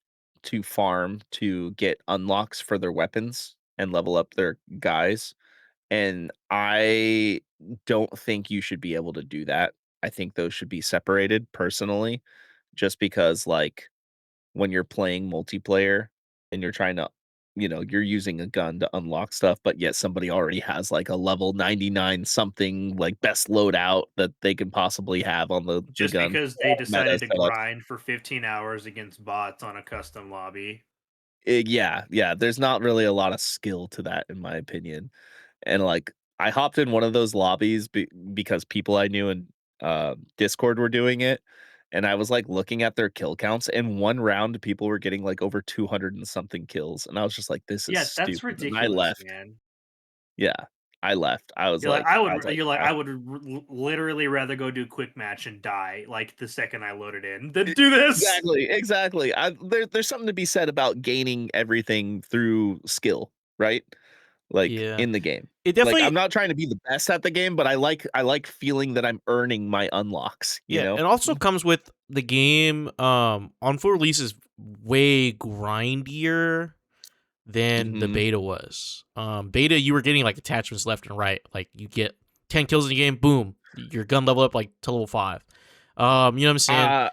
to farm to get unlocks for their weapons and level up their guys. And I don't think you should be able to do that. I think those should be separated personally, just because like when you're playing multiplayer and you're trying to, you're using a gun to unlock stuff, but yet somebody already has like a level 99 something like best loadout that they can possibly have on the Just gun. because they Meta decided to setups. grind for 15 hours against bots on a custom lobby. Yeah. There's not really a lot of skill to that, in my opinion. And like, I hopped in one of those lobbies because people I knew in Discord were doing it. And I was like looking at their kill counts. And one round, people were getting like over 200 and something kills. And I was just like, this is Yeah, that's stupid. And I ridiculous, left. man. Yeah, I left. I was You're like, like, I was like, I would literally rather go do quick match and die like the second I loaded in than do this. Exactly. There's something to be said about gaining everything through skill, right? Like Yeah. in the game. It Like I'm definitely not trying to be the best at the game, but I like feeling that I'm earning my unlocks, you Yeah, know? it also comes with the game on full release is way grindier than the Mhm. beta was. Beta you were getting like attachments left and right. Like you get 10 kills in the game, boom, your gun level up like to level 5. You know what I'm saying? Uh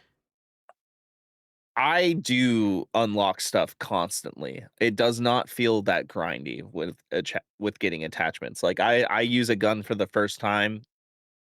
I do unlock stuff constantly. It does not feel that grindy with getting attachments. Like I use a gun for the first time,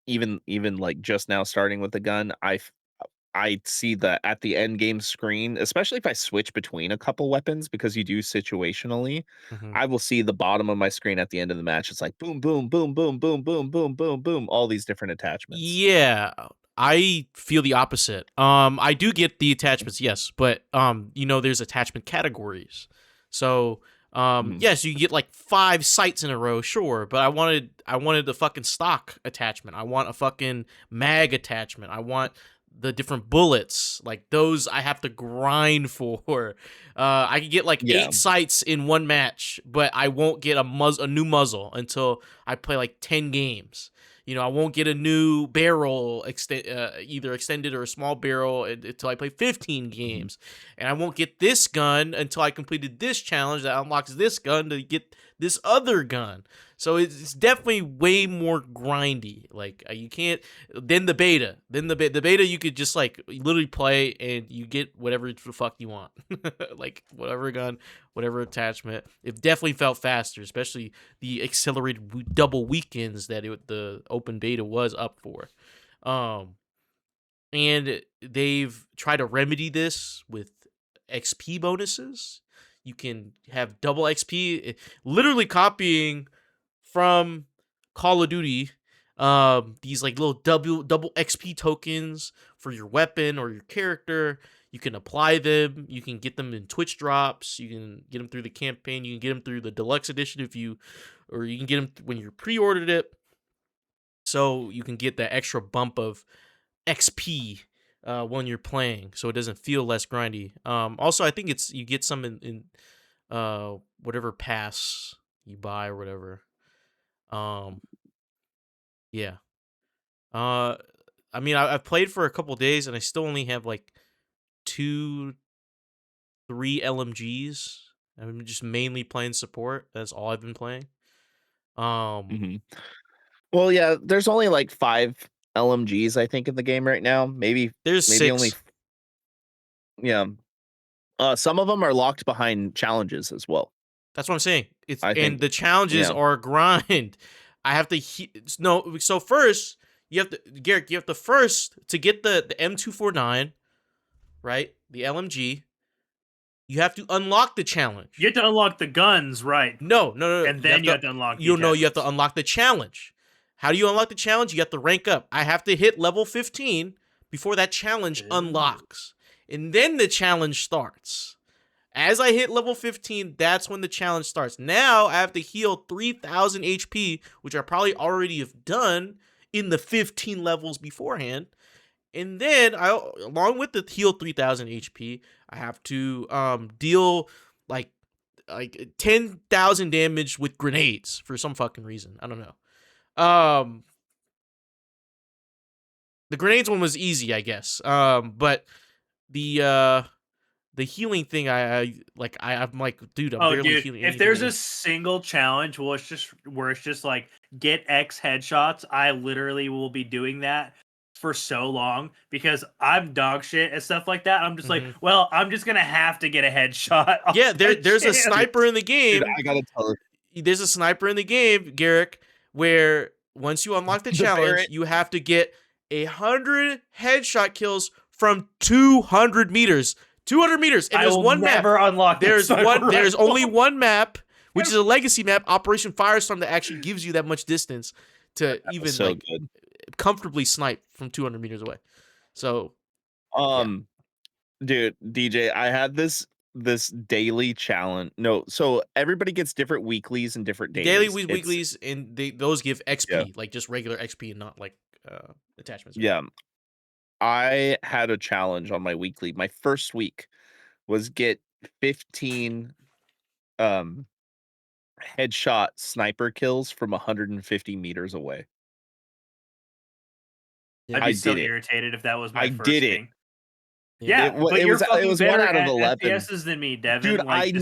even like just now starting with the gun. I see that at the end game screen, especially if I switch between a couple weapons because you do situationally, Mhm. I will see the bottom of my screen at the end of the match. It's like boom, boom, boom, boom, boom, boom, boom, boom, boom, all these different attachments. Yeah, I feel the opposite. I do get the attachments, yes, but there's attachment categories. So, Mhm. yes, you get like 5 sights in a row, sure, but I wanted the fucking stock attachment. I want a fucking mag attachment. I want the different bullets. Like those I have to grind for. I can get like Yeah. 8 sights in one match, but I won't get a new muzzle until I play like 10 games. I won't get a new barrel either extended or a small barrel until I play 15 Mhm. games. And I won't get this gun until I completed this challenge that unlocks this gun to get this other gun. So it's definitely way more grindy. Like you can't. Then the beta. The beta you could just like literally play and you get whatever the fuck you want. Like whatever gun, whatever attachment. It definitely felt faster, especially the accelerated double weekends that the open beta was up for. Um, and they've tried to remedy this with XP bonuses. You can have double XP, literally copying from Call of Duty. These like little double XP tokens for your weapon or your character. You can apply them. You can get them in Twitch drops. You can get them through the campaign. You can get them through the deluxe edition or you can get them when you pre-ordered it. So you can get that extra bump of XP when you're playing, so it doesn't feel less grindy. Also, I think you get some in whatever pass you buy or whatever. Um, yeah. Uh, I mean, I've played for a couple days and I still only have like 2, 3 LMGs. I'm just mainly playing support. That's all I've been playing. Um, Mhm. Well, yeah, there's only like 5 LMGs I think in the game right now. there's Maybe only 6. yeah. Some of them are locked behind challenges as well. That's what I'm saying. I And think the challenges yeah. are a grind. I have to no. So first, you have to Garrick. You have to first to get the M249, right? The LMG. You have to unlock the You challenge. have to unlock the guns, right? No. And then you have to unlock the You have to attachments. unlock the challenge. How do you unlock the challenge? You have to rank up. I have to hit level 15 before that challenge Ooh. unlocks, and then the challenge starts. As I hit level 15, that's when the challenge starts. Now I have to heal 3,000 HP, which I probably already have done in the 15 levels beforehand. And then along with the heal 3,000 HP, I have to deal like 10,000 damage with grenades for some fucking reason. I don't know. The grenades one was easy, I guess. But the the healing thing, I'm like, dude, I'm Oh, barely dude, healing if anything. there's a single challenge where it's just like get X headshots, I literally will be doing that for so long because I'm dog shit and stuff like that. I'm just like, well, I'm just gonna have to get a headshot. Yeah, there's a shit. sniper in the game. Dude, I gotta tell There's a sniper in the game, Garrick, where once you unlock the challenge, Barrett. you have to get 100 headshot kills from 200 meters. 200 meters, and I there's will one map. never unlock that There's sniper There's rifle. only one map, which is a legacy map, Operation Firestorm, that actually gives you that much distance to even So like good. comfortably snipe from 200 meters away. So, Dude, DJ, I had this daily challenge. No, so everybody gets different weeklies and different dailies. weeklies, and those give XP, like just regular XP, and not like attachments. Yeah. I had a challenge on my weekly. My first week was get 15 headshot sniper kills from 150 meters away. I'd be so irritated if that was my first thing. Yeah, but you're fucking better at FPSs than me, Devin. Dude, like,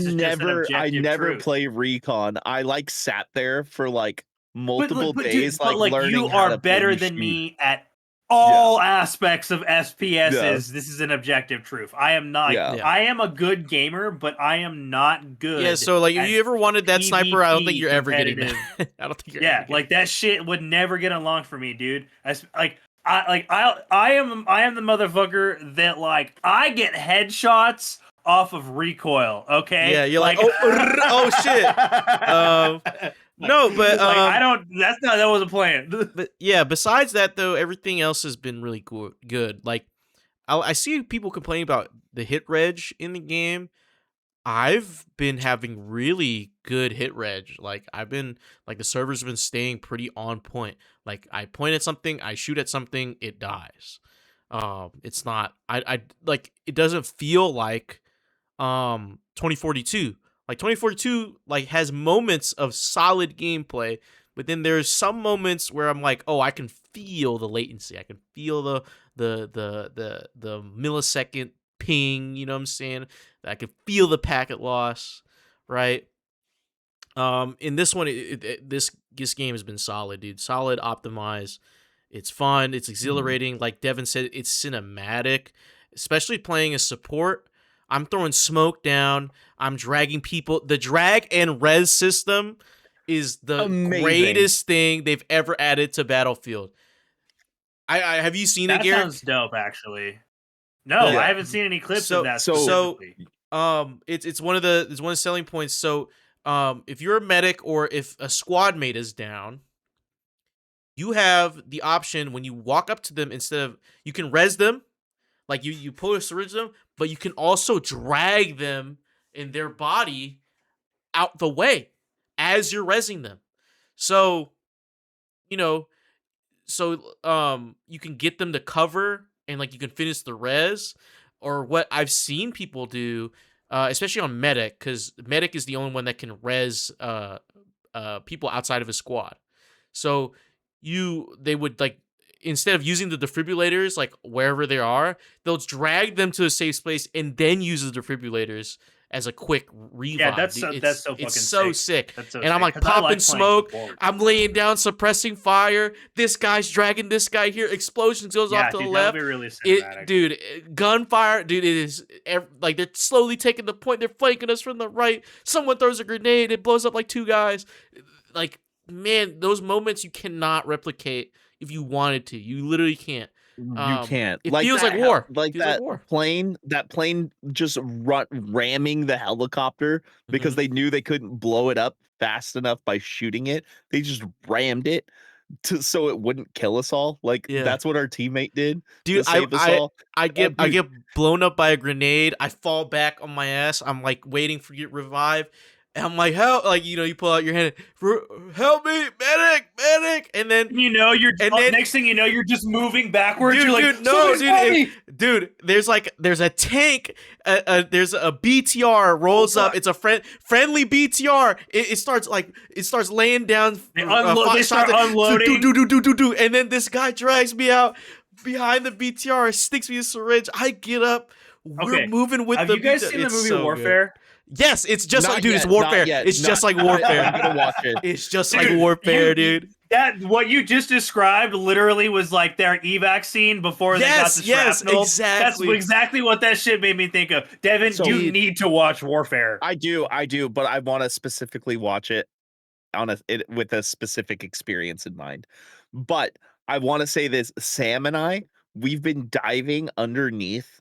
I never play recon. I like sat there for like multiple days, but like learning you how are to better ping than shoot. me at all aspects of SPSs. Yeah. This is an objective truth. I am not. I am a good gamer, but I am not good. Yeah, so like if you ever wanted that PvP sniper, I don't think you're ever getting that. I don't think you're ever like that shit would never get unlocked for me, dude. I am the motherfucker that like I get headshots off of recoil. Okay. Yeah, you're like oh shit. No, but I don't. That wasn't planned. But yeah, besides that though, everything else has been really good. Like I see people complaining about the hit reg in the game. I've been having really good hit reg. Like the servers have been staying pretty on point. Like I point at something, I shoot at something, it dies. It's not I like it doesn't feel like 2042. Like 2042 like has moments of solid gameplay, but then there's some moments where I'm like, oh, I can feel the latency. I can feel the millisecond ping, you know what I'm saying? I can feel the packet loss, right? In this one, this game has been solid, dude. Solid, optimized. It's fun. It's exhilarating. Like Devin said, it's cinematic, especially playing a support. I'm throwing smoke down. I'm dragging people. The drag and res system is the greatest thing they've ever added to Battlefield. I have you seen it, Garrick? That sounds dope, actually. No, I haven't seen any clips of that. So it's one of the selling points. So if you're a medic or if a squad mate is down, you have the option when you walk up to them, instead of you can res them, like you pull a syringe them, but you can also drag them in their body out the way as you're resing them. So, you know, you can get them to cover and like you can finish the res. Or what I've seen people do, especially on medic, because medic is the only one that can res people outside of a squad. So they would like, instead of using the defibrillators like wherever they are, they'll drag them to a safe space and then use the defibrillators as a quick revive. Yeah, that's so fucking sick. That's so and I'm sick, like popping smoke. I'm laying down, suppressing fire. This guy's dragging this guy here. Explosions goes off to the left. That would be really cinematic. Dude, gunfire. Dude, it is like they're slowly taking the point. They're flanking us from the right. Someone throws a grenade. It blows up like 2 guys. Like, man, those moments you cannot replicate if you wanted to. You literally can't. You can't. It feels like war. Like that plane just ramming the helicopter because they knew they couldn't blow it up fast enough by shooting it. They just rammed it so it wouldn't kill us all. Like that's what our teammate did. Dude, I get blown up by a grenade. I fall back on my ass. I'm like waiting for you to revive. And I'm like, help! Like, you pull out your hand, help me, medic! And then next thing you know, you're just moving backwards. Dude, there's a tank, there's a BTR rolls up. It's a friendly BTR. It starts laying down. They start unloading. And then this guy drags me out behind the BTR, sticks me a syringe. I get up we're Okay. moving with Have the you guys beat. seen the It's movie so Warfare? Good. Yes, it's just Not like, dude, yet, it's Warfare. not yet. It's just like Warfare. I'm gonna watch it. It's just Dude, like Warfare, dude. That what you just described literally was like their evac scene before they got the shrapnel. That's exactly. exactly what that shit made me think of. Devin, So- you need to watch Warfare. I do, but I want to specifically watch it with a specific experience in mind. But I want to say this: Sam and I, we've been diving underneath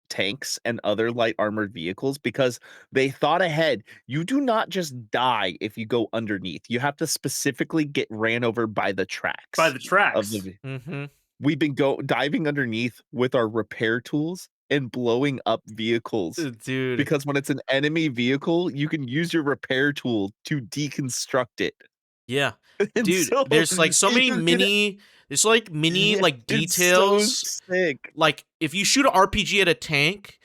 tanks and other light armored vehicles because they thought ahead. You do not just die if you go underneath. You have to specifically get ran over by the tracks. By the tracks. Of the Mm-hmm. We've been diving underneath with our repair tools and blowing up vehicles. Dude. Because when it's an enemy vehicle, you can use your repair tool to deconstruct it. Yeah. And Dude, so there's like so many you can- mini there's like mini Yeah, like it's details. so sick. Like if you shoot an RPG at a tank,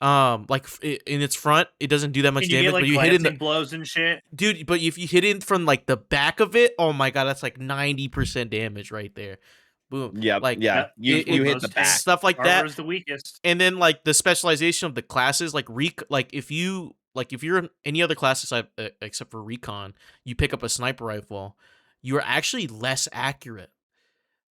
like in its front, it doesn't do that much And you damage, get like but you hit in glancing blows and shit. dude, but if you hit in from like the back of it, oh my god, that's like 90% damage right there. Boom. Yep, Like yeah. You hit most the tanks- back. stuff like Armor that. is the weakest. And then like the specialization of the classes, like if you're in any other classes except for recon, you pick up a sniper rifle, you are actually less accurate.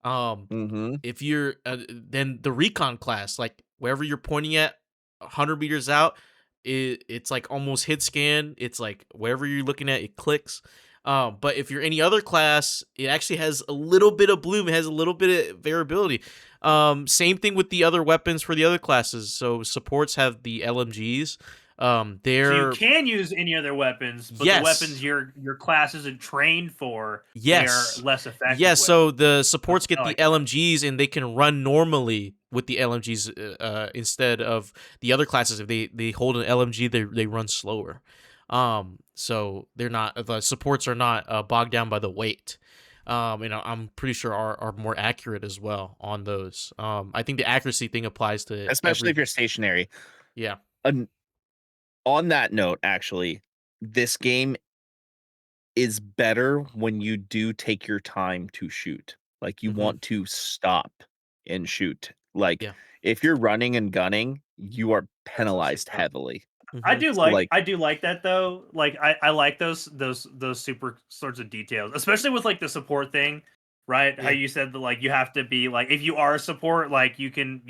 Mm-hmm. If you're then the recon class, like wherever you're pointing at 100 meters out, it's like almost hit scan. It's like wherever you're looking at, it clicks. But if you're any other class, it actually has a little bit of bloom. It has a little bit of variability. Same thing with the other weapons for the other classes. So supports have the LMGs. They're So you can use any other weapons, but Yes. the weapons your class isn't trained for, Yes. they are less effective. yes. with. So the supports get I the like that. LMGs and they can run normally with the LMGs instead of the other classes. If they hold an LMG, they run slower. So they're not, the supports are not bogged down by the weight. I'm pretty sure are more accurate as well on those. I think the accuracy thing applies to Especially if you're stationary. yeah. On that note, actually, this game is better when you do take your time to shoot. Like you Mhm. want to stop and shoot. Like Yeah. if you're running and gunning, you are penalized fun. heavily. I Mhm. do So, like, like- I do like that though. Like I like those super sorts of details, especially with like the support thing, right? How Yeah. you said that like you have to be like, if you are a support, like you can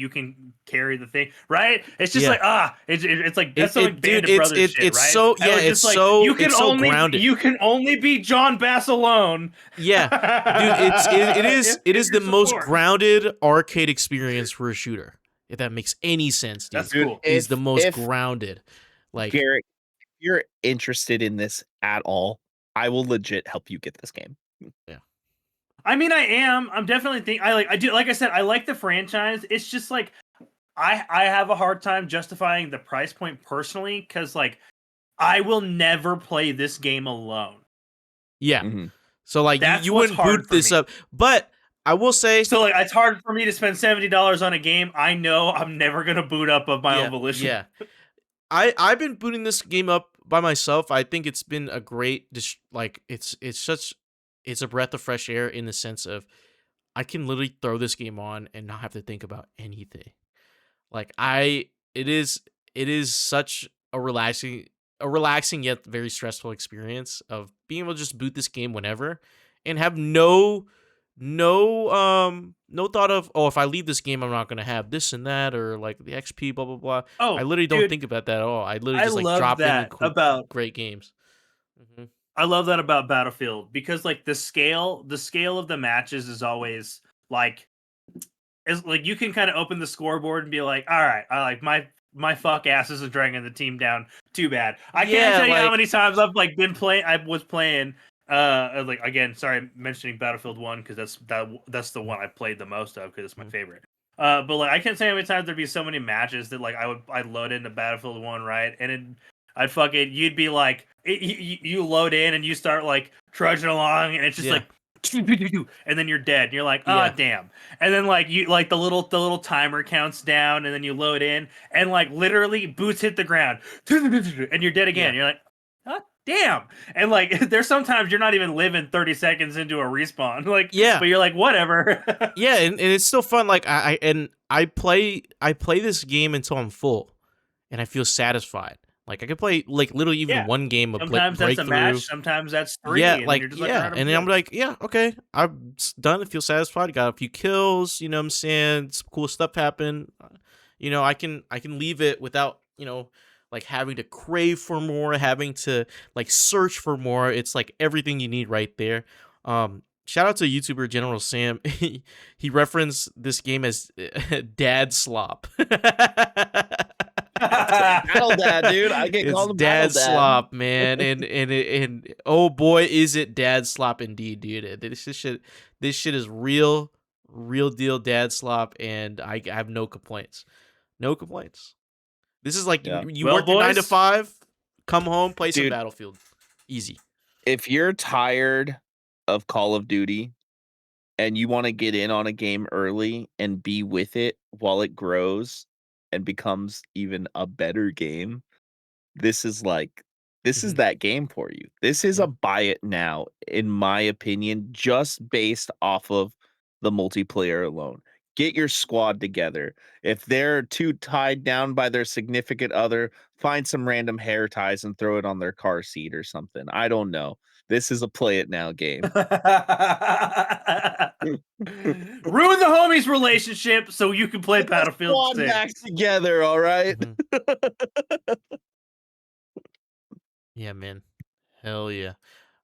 carry the thing, right? It's just Yeah. like it's like that's some like Band of dude, Brothers shit, it's right? so And yeah, just it's so you can it's so only grounded. you can only be John Bass alone. Yeah, dude, it is If the you're most support. grounded arcade experience for a shooter. If that makes any sense, dude. That's Dude, cool. It's the most if grounded. Like Garrick, if you're interested in this at all, I will legit help you get this game. I mean, I am. I'm definitely I do. Like I said, I like the franchise. It's just like I have a hard time justifying the price point personally because like I will never play this game alone. yeah. Mhm. So like That's you what's wouldn't hard boot for this me. up, but I will say So like it's hard for me to spend $70 on a game I know I'm never gonna boot up of my own volition. Yeah. I've been booting this game up by myself. I think it's been a great like it's a breath of fresh air in the sense of I can literally throw this game on and not have to think about anything. Like it is such a relaxing yet very stressful experience of being able to just boot this game whenever and have no thought of, oh, if I leave this game I'm not gonna have this and that or like the XP blah blah blah. Oh, I literally don't dude, think about that at all. I literally I just like love drop in that and about great games. Mhm. I love that about Battlefield because like the scale of the matches is always like is like you can kind of open the scoreboard and be like, all right, I like my fuck ass isn't dragging the team down too bad. I can't Yeah, tell you how like- many times I've like been playing. I was playing like again, sorry, mentioning Battlefield 1 because that's the one I played the most of because it's my favorite. But like I can't say how many times there'd be so many matches that like I'd load into Battlefield 1, right, and I'd fucking you'd be like you load in and you start like trudging along and it's just Yeah. like and then you're dead and you're like, Yeah. damn. And then like you like the little timer counts down and then you load in and like literally boots hit the ground and you're dead again. Yeah. You're like, oh damn. And like there's sometimes you're not even living 30 seconds into a respawn. Like, Yeah. but you're like, whatever. Yeah, and it's still fun. Like I play this game until I'm full. and I feel satisfied. Like I could play like literally even Yeah. one game of Sometimes that's a breakthrough. match, sometimes that's 3, Yeah, and then like you're just like, "All right, I'm and then I'm good." like, yeah, okay, I'm done. I feel satisfied. Got a few kills. You know what I'm saying? Some cool stuff happened. You know, I can leave it without like having to crave for more, having to like search for more. It's like everything you need right there. Shout out to YouTuber General Sam. He referenced this game as dad slop. Battle Dad, dude. I get It's called a Battle dad Dad. slop, man, and oh boy, is it dad slop indeed, dude. This shit is real deal dad slop, and I have no complaints, no complaints. This is like Yeah. you Well, work your 9 to boys 5, come home, play some Dude, Battlefield, easy. if you're tired of Call of Duty and you want to get in on a game early and be with it while it grows and becomes even a better game, this is Mhm. that game for you. This is Yeah. a buy it now, in my opinion, just based off of the multiplayer alone. Get your squad together. If they're too tied down by their significant other, find some random hair ties and throw it on their car seat or something. I don't know. This is a play it now game. Ruin the homies relationship so you can play Get the Battlefield squad 6. back together, all right? Mhm. Yeah, man. Hell yeah.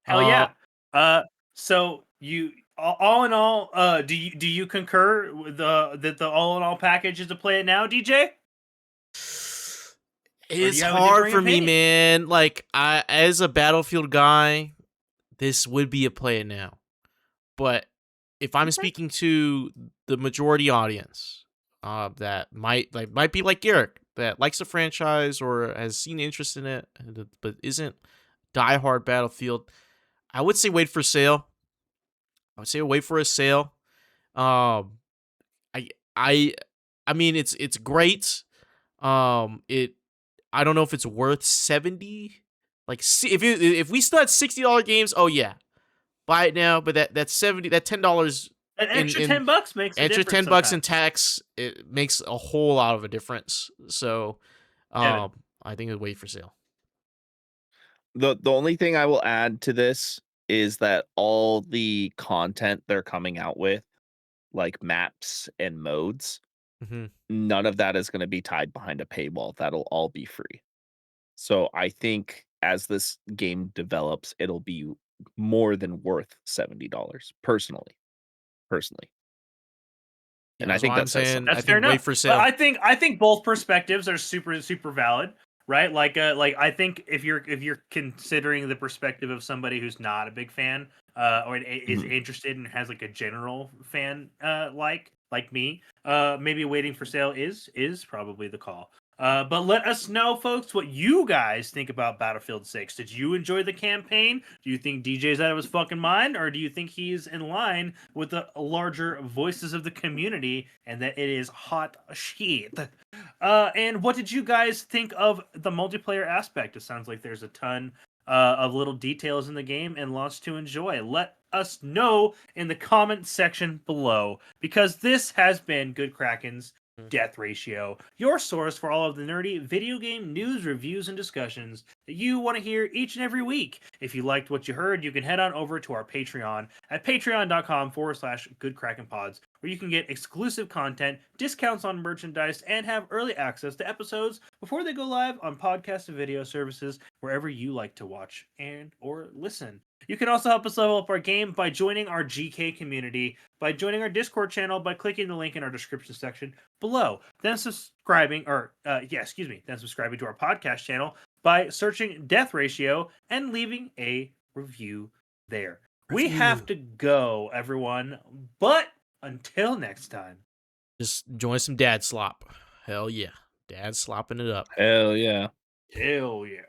Hell yeah. So you all in all, do you concur with that the all in all package is to play it now, DJ? Or do It's you have a hard differing for me, opinion? man. Like I, as a Battlefield guy, this would be a play it now. But if I'm Okay. speaking to the majority audience, that might be like Garrick, that likes the franchise or has seen interest in it, but isn't diehard Battlefield, I would say wait for sale. I would say wait for a sale. Um, I I I mean it's great. It I don't know if it's worth 70. Like if we still had $60 games, oh yeah, buy it now. But that 70 that $10 An extra in $10 makes a extra difference $10 in sometimes. tax, it makes a whole lot of a difference. So Devin. I think I'd wait for sale. The only thing I will add to this is that all the content they're coming out with, like maps and modes, Hmm. none of that is going to be tied behind a paywall. That'll all be free. So I think as this game develops, it'll be more than worth $70 personally. Yeah, And I that's think why I'm that says saying I something. That's fair think wait enough. for But sale. I think both perspectives are super valid, right? Like I think if you're considering the perspective of somebody who's not a big fan, or is Mhm. interested and has like a general fan, like me, maybe waiting for sale is probably the call. But let us know, folks, what you guys think about Battlefield 6. Did you enjoy the campaign? Do you think DJ's out of his fucking mind? Or do you think he's in line with the larger voices of the community and that it is hot shit? And what did you guys think of the multiplayer aspect? It sounds like there's a ton of little details in the game and lots to enjoy. Let us know in the comment section below, because this has been Good Kraken's Death Ratio, your source for all of the nerdy video game news, reviews, and discussions that you want to hear each and every week. If you liked what you heard, you can head on over to our Patreon at patreon.com/goodkrakenpods, where you can get exclusive content, discounts on merchandise, and have early access to episodes before they go live on podcast and video services wherever you like to watch and or listen. You can also help us level up our game by joining our GK community, by joining our Discord channel, by clicking the link in our description section below. Then subscribing to our podcast channel by searching Death Ratio and leaving a review there. We have Review. to go, everyone. But until next time. Just join some dad slop. Hell yeah. Dad slopping it up. Hell yeah. Hell yeah.